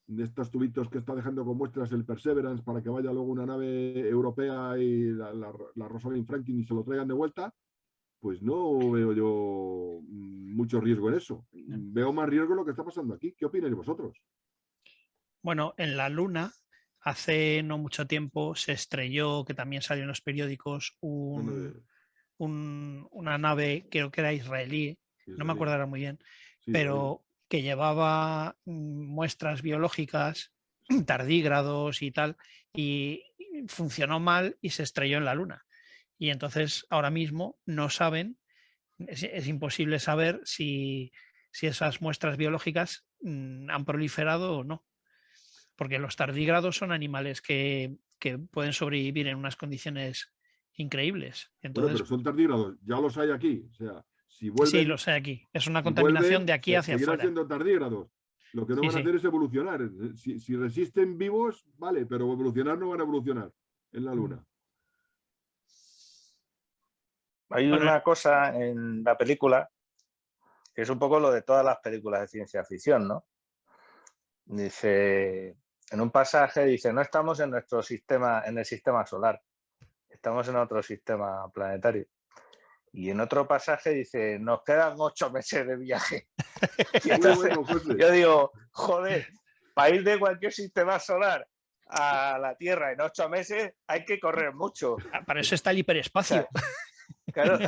de estos tubitos que está dejando con muestras el Perseverance para que vaya luego una nave europea y la Rosalind Franklin y se lo traigan de vuelta, pues no veo yo mucho riesgo en eso. Veo más riesgo en lo que está pasando aquí. ¿Qué opináis vosotros? Bueno, en la Luna, hace no mucho tiempo se estrelló, que también salió en los periódicos, una nave, creo que era israelí, no me acuerdo ahora muy bien, pero que llevaba muestras biológicas, tardígrados y tal, y funcionó mal y se estrelló en la Luna. Y entonces ahora mismo no saben, es imposible saber si esas muestras biológicas han proliferado o no. Porque los tardígrados son animales que pueden sobrevivir en unas condiciones increíbles. Bueno, Entonces, pero son tardígrados, ya los hay aquí. O sea, si sí, vuelven, lo sé aquí. Es una si contaminación vuelven, de aquí hacia seguirán afuera. siendo tardígrados. Lo que no Sí, van a sí. hacer es evolucionar. Si resisten vivos, vale, pero evolucionar no van a evolucionar en la Luna. Hay Bueno, una cosa en la película que es un poco lo de todas las películas de ciencia ficción, ¿no? Dice, en un pasaje dice, no estamos en nuestro sistema, en el sistema solar, estamos en otro sistema planetario. Y en otro pasaje dice, nos quedan 8 meses de viaje. Y Muy entonces, bueno, José. yo digo, joder, para ir de cualquier sistema solar a la Tierra en 8 meses hay que correr mucho. para eso está el O hiperespacio. sea, claro.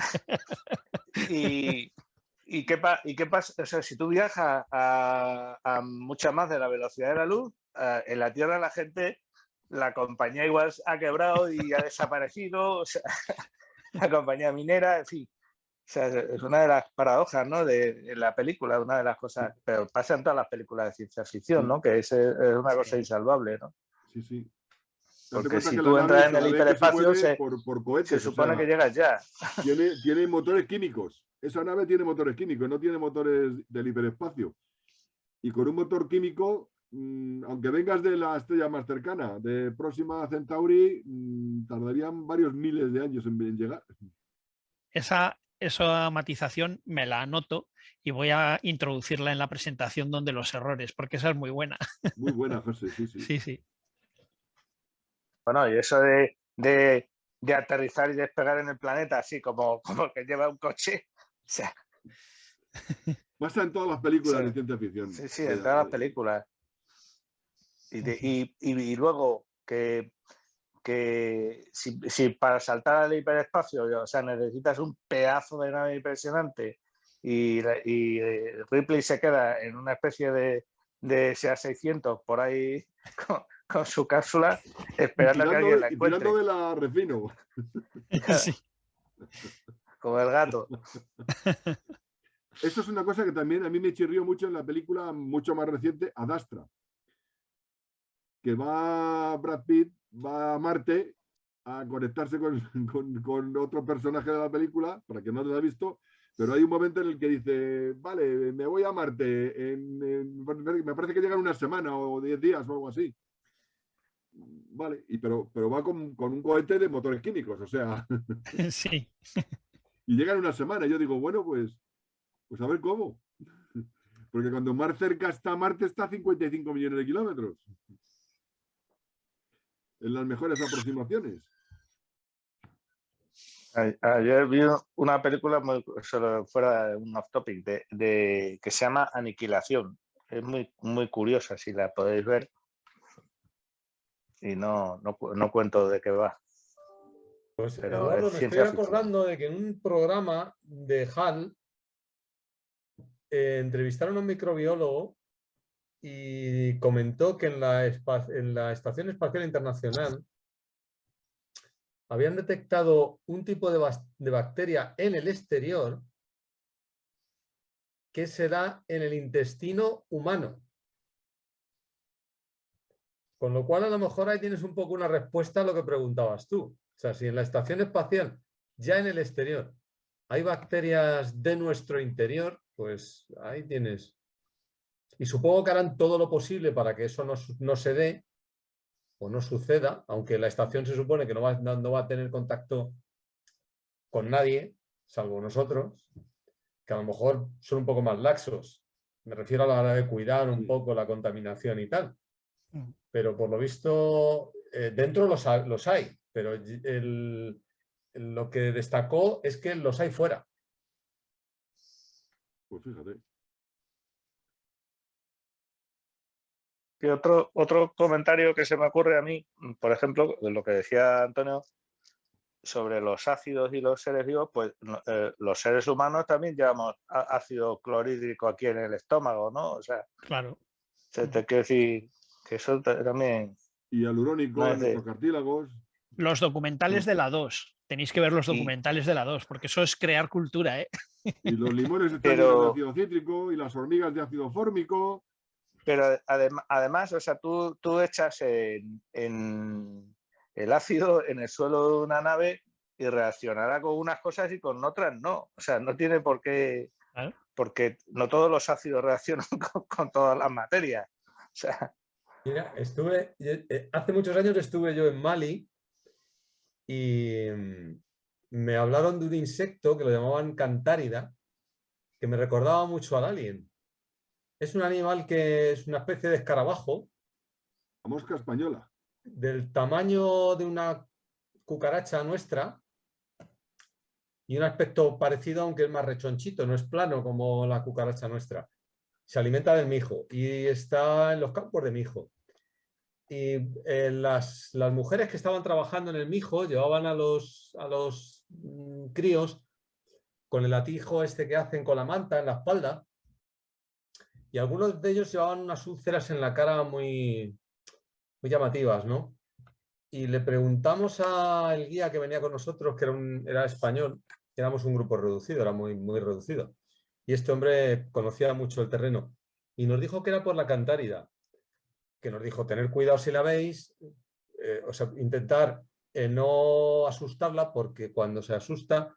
¿Y qué pasa? O sea, si tú viajas a mucha más de la velocidad de la luz, en la Tierra la gente, la compañía igual ha quebrado y ha desaparecido, o sea, la compañía minera, en fin. O sea, es una de las paradojas, ¿no? de la película, una de las cosas, pero pasa en todas las películas de ciencia ficción, ¿no? Que es una cosa insalvable, ¿no? Sí, sí. Date Porque cuenta si que la tú nave entras en se el la ve que se hiperespacio, mueve por cohetes. se supone o sea, que llegas ya. tiene motores químicos. Esa nave tiene motores químicos, no tiene motores del hiperespacio. Y con un motor químico, aunque vengas de la estrella más cercana, de Próxima Centauri, tardarían varios miles de años en llegar. Esa matización me la anoto y voy a introducirla en la presentación donde los errores, porque esa es muy buena. Muy buena, José, sí, sí. Sí, sí. Bueno, y eso de aterrizar y despegar en el planeta, así como que lleva un coche. O sea, Pasa en todas las películas sí, de ciencia ficción. sí, en todas las películas. Y luego que si para saltar al hiperespacio, o sea, necesitas un pedazo de nave impresionante y Ripley se queda en una especie de SEA-600 por ahí con su cápsula esperando a que alguien la Y encuentre. tirando de la refino. Sí. Como el gato. Eso es una cosa que también a mí me chirrió mucho en la película mucho más reciente, Ad Astra. Que va Brad Pitt, va a Marte a conectarse con otro personaje de la película, para que no lo haya visto, pero hay un momento en el que dice, vale, me voy a Marte, me parece que llegan una semana o 10 días o algo así. Vale, pero va con un cohete de motores químicos, o sea, Sí. y llegan una semana. Y yo digo, bueno, pues a ver cómo. Porque cuando más cerca está Marte está a 55 millones de kilómetros. En las mejores aproximaciones. Ayer vi una película solo fuera de un off topic que se llama Aniquilación. Es muy, muy curiosa si la podéis ver. Y no cuento de qué va. Pues Pero Eduardo, es me estoy ciencia ficción. acordando de que en un programa de HAL entrevistaron a un microbiólogo y comentó que en la Estación Espacial Internacional habían detectado un tipo de bacteria en el exterior que se da en el intestino humano. Con lo cual, a lo mejor ahí tienes un poco una respuesta a lo que preguntabas tú. O sea, si en la estación espacial, ya en el exterior, hay bacterias de nuestro interior, pues ahí tienes. Y supongo que harán todo lo posible para que eso no se dé o no suceda, aunque la estación se supone que no va a tener contacto con nadie, salvo nosotros, que a lo mejor son un poco más laxos. Me refiero a la hora de cuidar un poco la contaminación y tal. Pero por lo visto, dentro los hay, pero lo que destacó es que los hay fuera. Pues fíjate. Y otro comentario que se me ocurre a mí, por ejemplo, de lo que decía Antonio sobre los ácidos y los seres vivos, pues los seres humanos también llevamos ácido clorhídrico aquí en el estómago, ¿no? O sea, Claro. te quiero decir que eso también... Y alurónico no en es nuestros cartílagos. Los documentales de la 2. Tenéis que ver los documentales de la 2, porque eso es crear cultura, ¿eh? Y los limones están llenos de ácido cítrico y las hormigas de ácido fórmico. Pero además, o sea, tú echas en el ácido en el suelo de una nave y reaccionará con unas cosas y con otras no. O sea, no tiene por qué, Claro. porque no todos los ácidos reaccionan con todas las materias. O sea, Mira, hace muchos años estuve yo en Mali y me hablaron de un insecto que lo llamaban cantárida, que me recordaba mucho al alien. Es un animal que es una especie de escarabajo La mosca española. del tamaño de una cucaracha nuestra y un aspecto parecido, aunque es más rechonchito, no es plano como la cucaracha nuestra. Se alimenta del mijo y está en los campos de mijo. Y las mujeres que estaban trabajando en el mijo llevaban a los críos con el latijo este que hacen con la manta en la espalda, y algunos de ellos llevaban unas úlceras en la cara muy, muy llamativas, ¿no? Y le preguntamos al guía que venía con nosotros, que era español, que éramos un grupo reducido, era muy, muy reducido, y este hombre conocía mucho el terreno, y nos dijo que era por la cantárida, que nos dijo tener cuidado si la veis, o sea, intentar no asustarla, porque cuando se asusta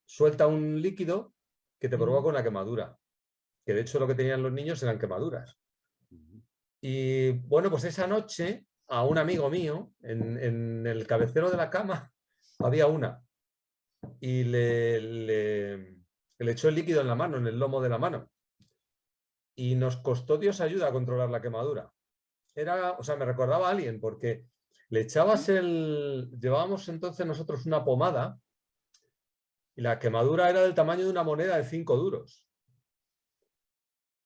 suelta un líquido que te provoca una quemadura, que de hecho lo que tenían los niños eran quemaduras. Y bueno, pues esa noche a un amigo mío, en el cabecero de la cama, había una, y le echó el líquido en la mano, en el lomo de la mano, y nos costó Dios ayuda a controlar la quemadura. O sea, me recordaba a alguien, porque le echabas llevábamos entonces nosotros una pomada y la quemadura era del tamaño de una moneda de 5 duros.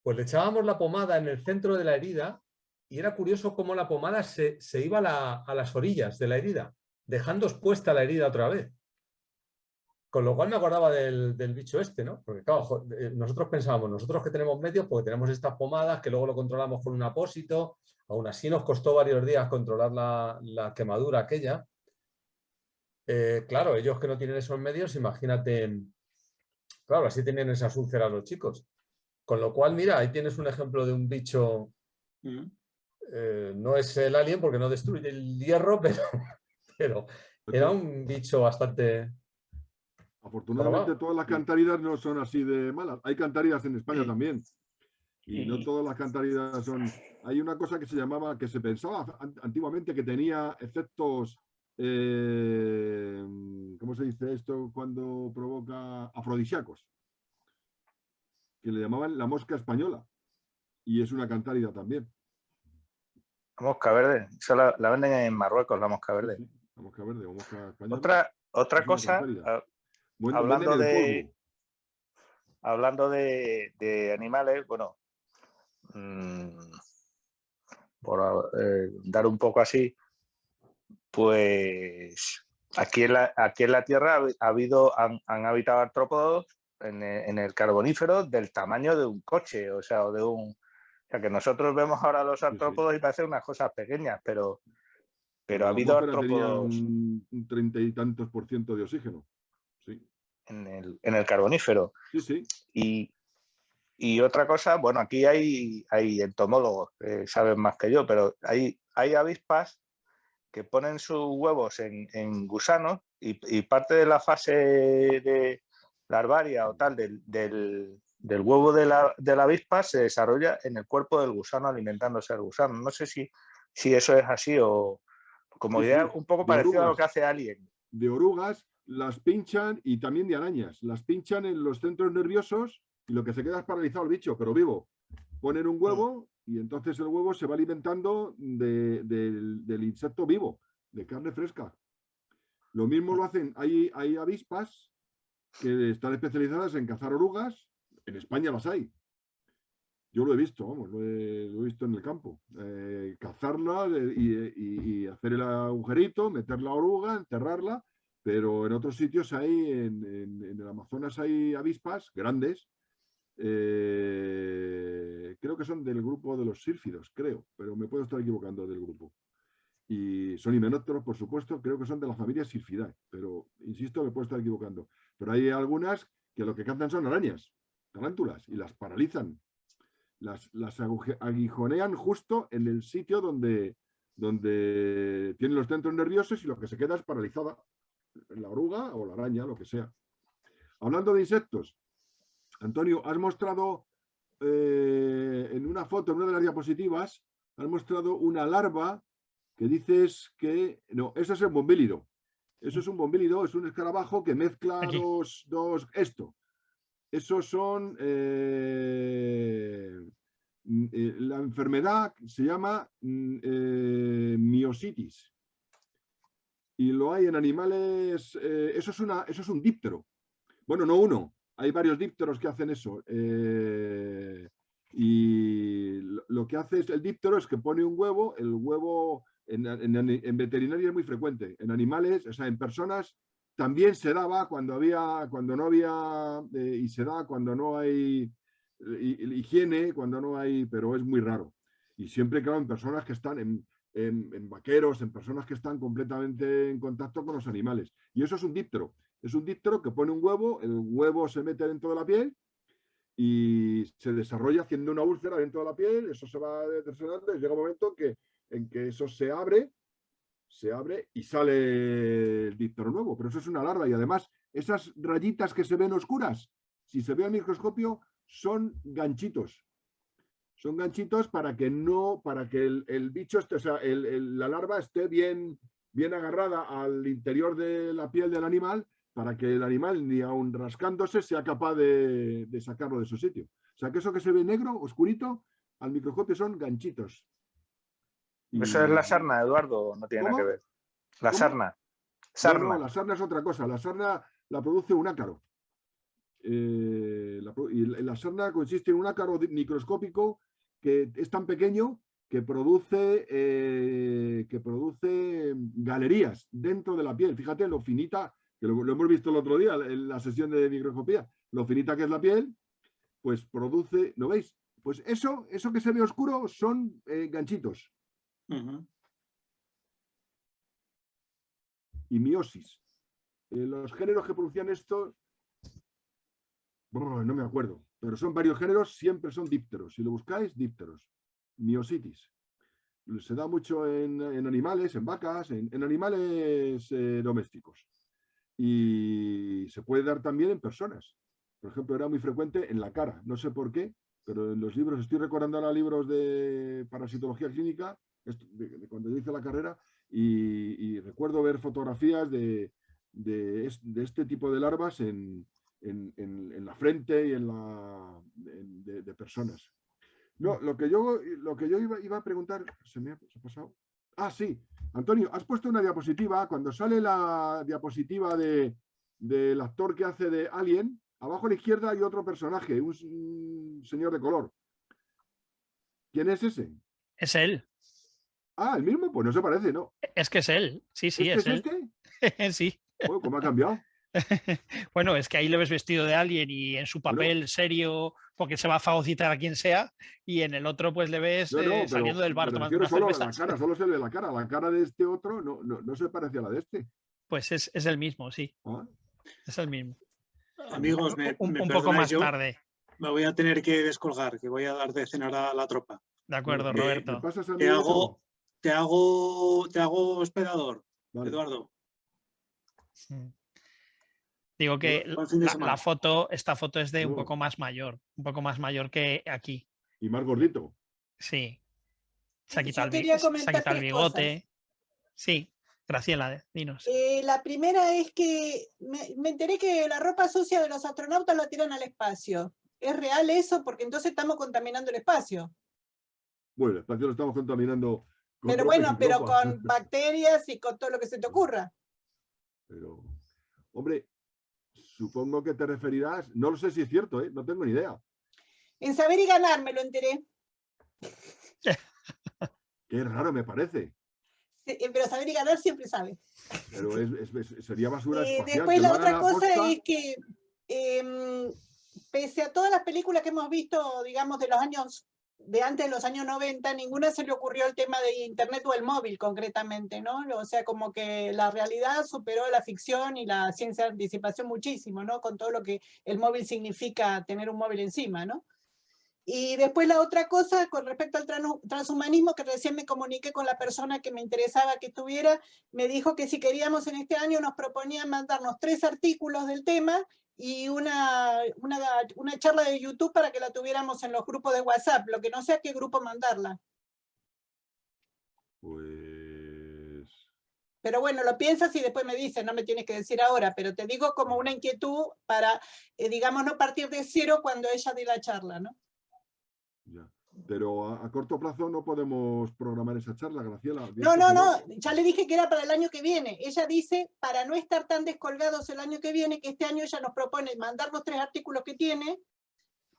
Pues le echábamos la pomada en el centro de la herida y era curioso cómo la pomada se iba a las orillas de la herida, dejando expuesta la herida otra vez. Con lo cual me acordaba del bicho este, ¿no? Porque claro, nosotros pensábamos, nosotros que tenemos medios, porque tenemos estas pomadas que luego lo controlamos con un apósito, aún así nos costó varios días controlar la quemadura aquella. Claro, ellos que no tienen esos medios, imagínate, claro, así tienen esas úlceras los chicos. Con lo cual, mira, ahí tienes un ejemplo de un bicho, no es el alien porque no destruye el hierro, pero era un bicho bastante... Afortunadamente todas las cantáridas no son así de malas. Hay cantáridas en España también. Y no todas las cantáridas son... Hay una cosa que se llamaba, que se pensaba antiguamente que tenía efectos... ¿cómo se dice esto cuando provoca afrodisíacos? Que le llamaban la mosca española. Y es una cantárida también. la mosca verde. Eso la venden en Marruecos, la mosca verde. Sí, sí, la mosca verde o mosca española. Otra cosa, Bueno, hablando de animales, bueno, por dar un poco así, pues aquí en la Tierra han habitado artrópodos en el Carbonífero del tamaño de un coche, o sea, o sea, que nosotros vemos ahora los artrópodos y parecen unas cosas pequeñas, pero ha habido artrópodos un 30 y tantos % de oxígeno. Sí. en el Carbonífero. Sí, sí. Y otra cosa, bueno, aquí hay entomólogos que saben más que yo, pero hay avispas que ponen sus huevos en gusanos y parte de la fase de larvaria o tal del huevo de la avispa se desarrolla en el cuerpo del gusano, alimentándose al gusano. No sé si eso es así o como idea un poco parecido a lo que hace Alien. De orugas las pinchan y también de arañas. Las pinchan en los centros nerviosos y lo que se queda es paralizado el bicho, pero vivo. Ponen un huevo y entonces el huevo se va alimentando del insecto vivo, de carne fresca. Lo mismo lo hacen, hay avispas que están especializadas en cazar orugas. En España las hay. Yo lo he visto, vamos, lo he visto en el campo. Cazarla y hacer el agujerito, meter la oruga, enterrarla, pero en otros sitios hay, en el Amazonas hay avispas grandes, creo que son del grupo de los sírfidos, creo, pero me puedo estar equivocando del grupo. Y son himenópteros, por supuesto, creo que son de la familia Sylphidae, pero insisto, me puedo estar equivocando. Pero hay algunas que lo que cazan son arañas, tarántulas, y las paralizan. Las aguijonean justo en el sitio donde tienen los centros nerviosos y lo que se queda es paralizada. la oruga o la araña, lo que sea. Hablando de insectos, Antonio, has mostrado en una foto, en una de las diapositivas, has mostrado una larva que dices que... No, eso es el bombílido. Eso es un bombílido, es un escarabajo que mezcla dos... Esto. Esos son... la enfermedad se llama miositis. Y lo hay en animales... eso es un díptero. Bueno, no uno. Hay varios dípteros que hacen eso. Y lo que hace el díptero es que pone un huevo. El huevo en veterinaria es muy frecuente. En animales, o sea, en personas también se daba cuando no había, y se da cuando no hay higiene, cuando no hay, pero es muy raro. Y siempre, claro, en personas que están en vaqueros, en personas que están completamente en contacto con los animales. Y eso es un díptero. Es un díptero que pone un huevo, el huevo se mete dentro de la piel y se desarrolla haciendo una úlcera dentro de la piel, eso se va deteriorando y llega un momento en que eso se abre y sale el díptero nuevo. Pero eso es una larva y además esas rayitas que se ven oscuras, si se ve al microscopio, son ganchitos. Son ganchitos para que el bicho esté, o sea, la larva esté bien agarrada al interior de la piel del animal, para que el animal, ni aun rascándose, sea capaz de sacarlo de su sitio. O sea, que eso que se ve negro, oscurito, al microscopio son ganchitos. Eso es la sarna, Eduardo, no tiene nada que ver. La sarna. No, la sarna es otra cosa. La sarna la produce un ácaro. Y la sarna consiste en un ácaro microscópico que es tan pequeño que produce galerías dentro de la piel. Fíjate lo finita, que lo hemos visto el otro día en la sesión de microscopía, lo finita que es la piel, pues produce, ¿lo veis? Pues eso que se ve oscuro son ganchitos. Y miosis. Los géneros que producían esto, no me acuerdo, pero son varios géneros, siempre son dípteros. Si lo buscáis, dípteros. Miositis. Se da mucho en animales, en vacas, en animales domésticos. Y se puede dar también en personas. Por ejemplo, era muy frecuente en la cara. No sé por qué, pero en los libros, estoy recordando ahora libros de parasitología clínica, de cuando yo hice la carrera, y recuerdo ver fotografías de este tipo de larvas en la frente y de personas. No, lo que yo iba a preguntar, se ha pasado. Ah, sí. Antonio, has puesto una diapositiva. Cuando sale la diapositiva del actor que hace de Alien, abajo a la izquierda hay otro personaje, un señor de color. ¿Quién es ese? Es él. Ah, ¿el mismo? Pues no se parece, ¿no? Es que es él. Sí, sí, es él. Sí. Bueno, ¿cómo ha cambiado? Bueno, es que ahí le ves vestido de Alien y en su papel serio, porque se va a fagocitar a quien sea, y en el otro pues le ves saliendo del bar tomando unas cervezas. La cara, solo se ve la cara. La cara de este otro no se parece a la de este. Pues es el mismo, sí. Es el mismo. Amigos, un poco más tarde. Me voy a tener que descolgar, que voy a dar de cenar a la tropa. De acuerdo, Roberto. Te hago hospedador, vale. Eduardo. Digo que esta foto es de un poco más mayor que aquí. Y más gordito. Sí. Se ha quitado el bigote. Cosas. Sí, Graciela, dinos. La primera es que me enteré que la ropa sucia de los astronautas la tiran al espacio. ¿Es real eso? Porque entonces estamos contaminando el espacio. Bueno, el espacio lo estamos contaminando. Pero bueno, pero con bacterias y con todo lo que se te ocurra. Pero, hombre, supongo que te referirás, no lo sé si es cierto, no tengo ni idea. En Saber y Ganar me lo enteré. Qué raro me parece. Sí, pero Saber y Ganar siempre sabe. Pero sería basura espacial. Después la otra cosa es que pese a todas las películas que hemos visto, digamos, de antes de los años 90, ninguna se le ocurrió el tema de internet o el móvil concretamente, ¿no? O sea, como que la realidad superó la ficción y la ciencia de anticipación muchísimo, ¿no? Con todo lo que el móvil significa tener un móvil encima, ¿no? Y después la otra cosa, con respecto al transhumanismo, que recién me comuniqué con la persona que me interesaba que estuviera, me dijo que si queríamos en este año nos proponían mandarnos 3 artículos del tema y una charla de YouTube para que la tuviéramos en los grupos de WhatsApp, lo que no sé a qué grupo mandarla. Pues... Pero bueno, lo piensas y después me dices, no me tienes que decir ahora, pero te digo como una inquietud para, digamos, no partir de cero cuando ella dé la charla, ¿no? Ya. Pero a corto plazo no podemos programar esa charla, Graciela. No, ya le dije que era para el año que viene. Ella dice, para no estar tan descolgados el año que viene, que este año ella nos propone mandarnos 3 artículos que tiene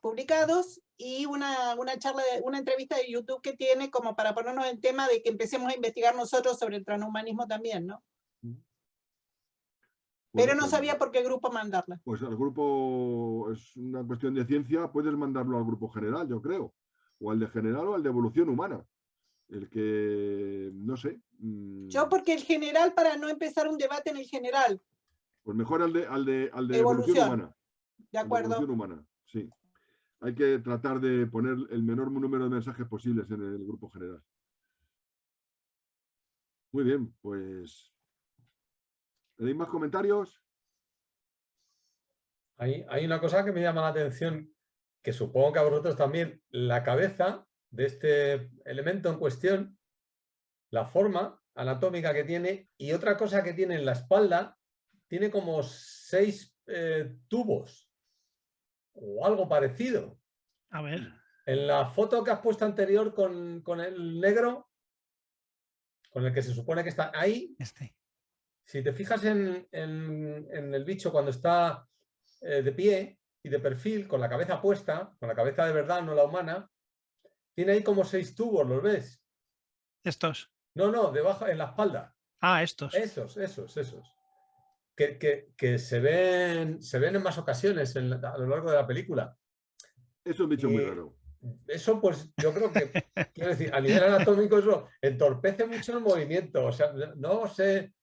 publicados y una charla, una entrevista de YouTube que tiene como para ponernos en tema de que empecemos a investigar nosotros sobre el transhumanismo también, ¿no? Bueno, pero no pues, sabía por qué grupo mandarla. Pues al grupo, es una cuestión de ciencia, puedes mandarlo al grupo general, yo creo. O al de general o al de evolución humana. El que, no sé. Yo porque el general, para no empezar un debate en el general. Pues mejor al de evolución humana. De acuerdo. Evolución humana, sí. Hay que tratar de poner el menor número de mensajes posibles en el grupo general. Muy bien, pues... ¿Tenéis más comentarios? Hay una cosa que me llama la atención, que supongo que a vosotros también, la cabeza de este elemento en cuestión, la forma anatómica que tiene, y otra cosa que tiene en la espalda, tiene como 6 tubos o algo parecido. A ver. En la foto que has puesto anterior con el negro, con el que se supone que está ahí, si te fijas en el bicho cuando está de pie y de perfil, con la cabeza puesta, con la cabeza de verdad, no la humana, tiene ahí como 6 tubos, ¿los ves? ¿Estos? No, debajo, en la espalda. Ah, estos. Esos. Que se ven en más ocasiones a lo largo de la película. Es un bicho muy raro. Eso, pues, yo creo que, quiero decir, a nivel anatómico eso entorpece mucho el movimiento. O sea, no sé,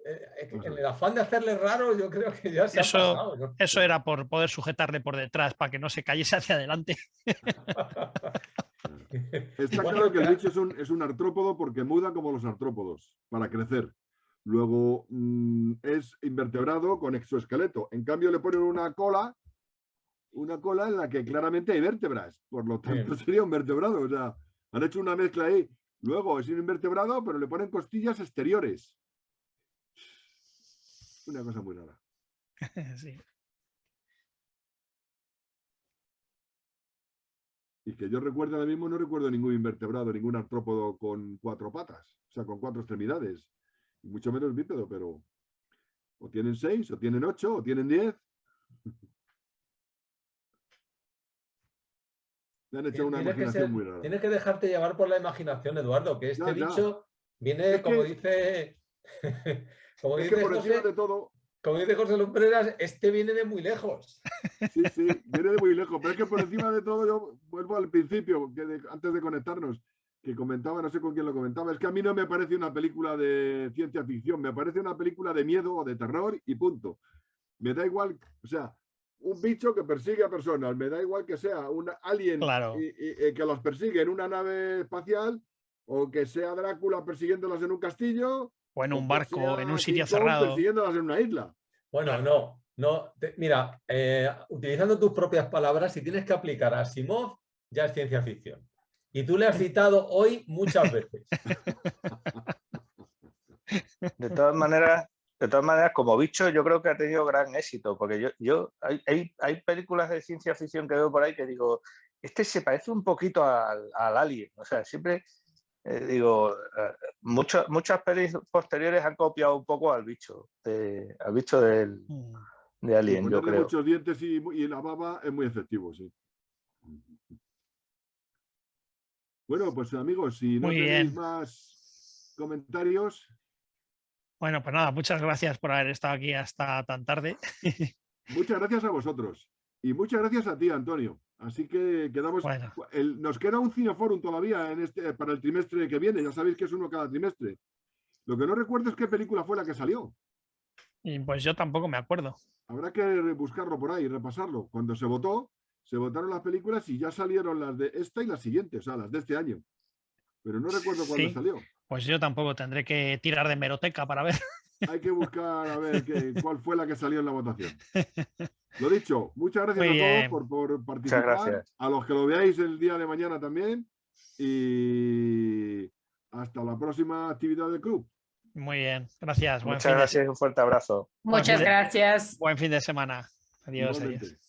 en el afán de hacerle raro, yo creo que ya se ha pasado, ¿no? Eso era por poder sujetarle por detrás, para que no se cayese hacia adelante. Está claro que el bicho es un artrópodo porque muda como los artrópodos, para crecer. Luego es invertebrado con exoesqueleto. En cambio le ponen una cola en la que claramente hay vértebras. Por lo tanto sería un vertebrado. O sea, han hecho una mezcla ahí. Luego es un invertebrado, pero le ponen costillas exteriores. Una cosa muy rara. Sí. Y que yo recuerdo ahora mismo, no recuerdo ningún invertebrado, ningún artrópodo con 4 patas, o sea, con 4 extremidades. Y mucho menos bípedo, pero o tienen 6, o tienen 8, o tienen 10. Me han hecho una imaginación muy rara. Tienes que dejarte llevar por la imaginación, Eduardo, que este bicho viene, es como que, dice... como es dice que por José, encima de todo... Como dice José Lumbreras, este viene de muy lejos. Sí, viene de muy lejos. Pero es que por encima de todo, yo vuelvo al principio, antes de conectarnos, que comentaba, no sé con quién lo comentaba, es que a mí no me parece una película de ciencia ficción, me parece una película de miedo o de terror y punto. Me da igual, o sea, un bicho que persigue a personas, me da igual que sea un alien que los persigue en una nave espacial o que sea Drácula persiguiéndolas en un castillo. O en un barco, en un sitio cerrado. Persiguiéndolas en una isla. Bueno, mira, utilizando tus propias palabras, si tienes que aplicar a Asimov, ya es ciencia ficción. Y tú le has citado hoy muchas veces. De todas maneras, como bicho, yo creo que ha tenido gran éxito, porque hay películas de ciencia ficción que veo por ahí que digo, este se parece un poquito al Alien. O sea, siempre... muchas pelis posteriores han copiado un poco al bicho de Alien, yo creo. Muchos dientes y la baba es muy efectivo, sí. Bueno, pues amigos, si no tenéis más comentarios... Bueno, pues nada, muchas gracias por haber estado aquí hasta tan tarde. Muchas gracias a vosotros. Y muchas gracias a ti, Antonio. Así que quedamos... Bueno. Nos queda un Cineforum todavía para el trimestre que viene. Ya sabéis que es uno cada trimestre. Lo que no recuerdo es qué película fue la que salió. Y pues yo tampoco me acuerdo. Habrá que buscarlo por ahí, repasarlo. Cuando se votó, se votaron las películas y ya salieron las de esta y la siguiente, o sea, las de este año. Pero no recuerdo cuándo Sí. salió. Pues yo tampoco, tendré que tirar de hemeroteca para ver. Hay que buscar a ver cuál fue la que salió en la votación. Lo dicho, muchas gracias Muy a bien. todos por Muchas participar. gracias. A los que lo veáis el día de mañana también. Y hasta la próxima actividad del club. Muy bien, gracias. Muchas gracias y un fuerte abrazo. Muchas gracias. Buen fin de semana. Adiós. Igualmente. Adiós.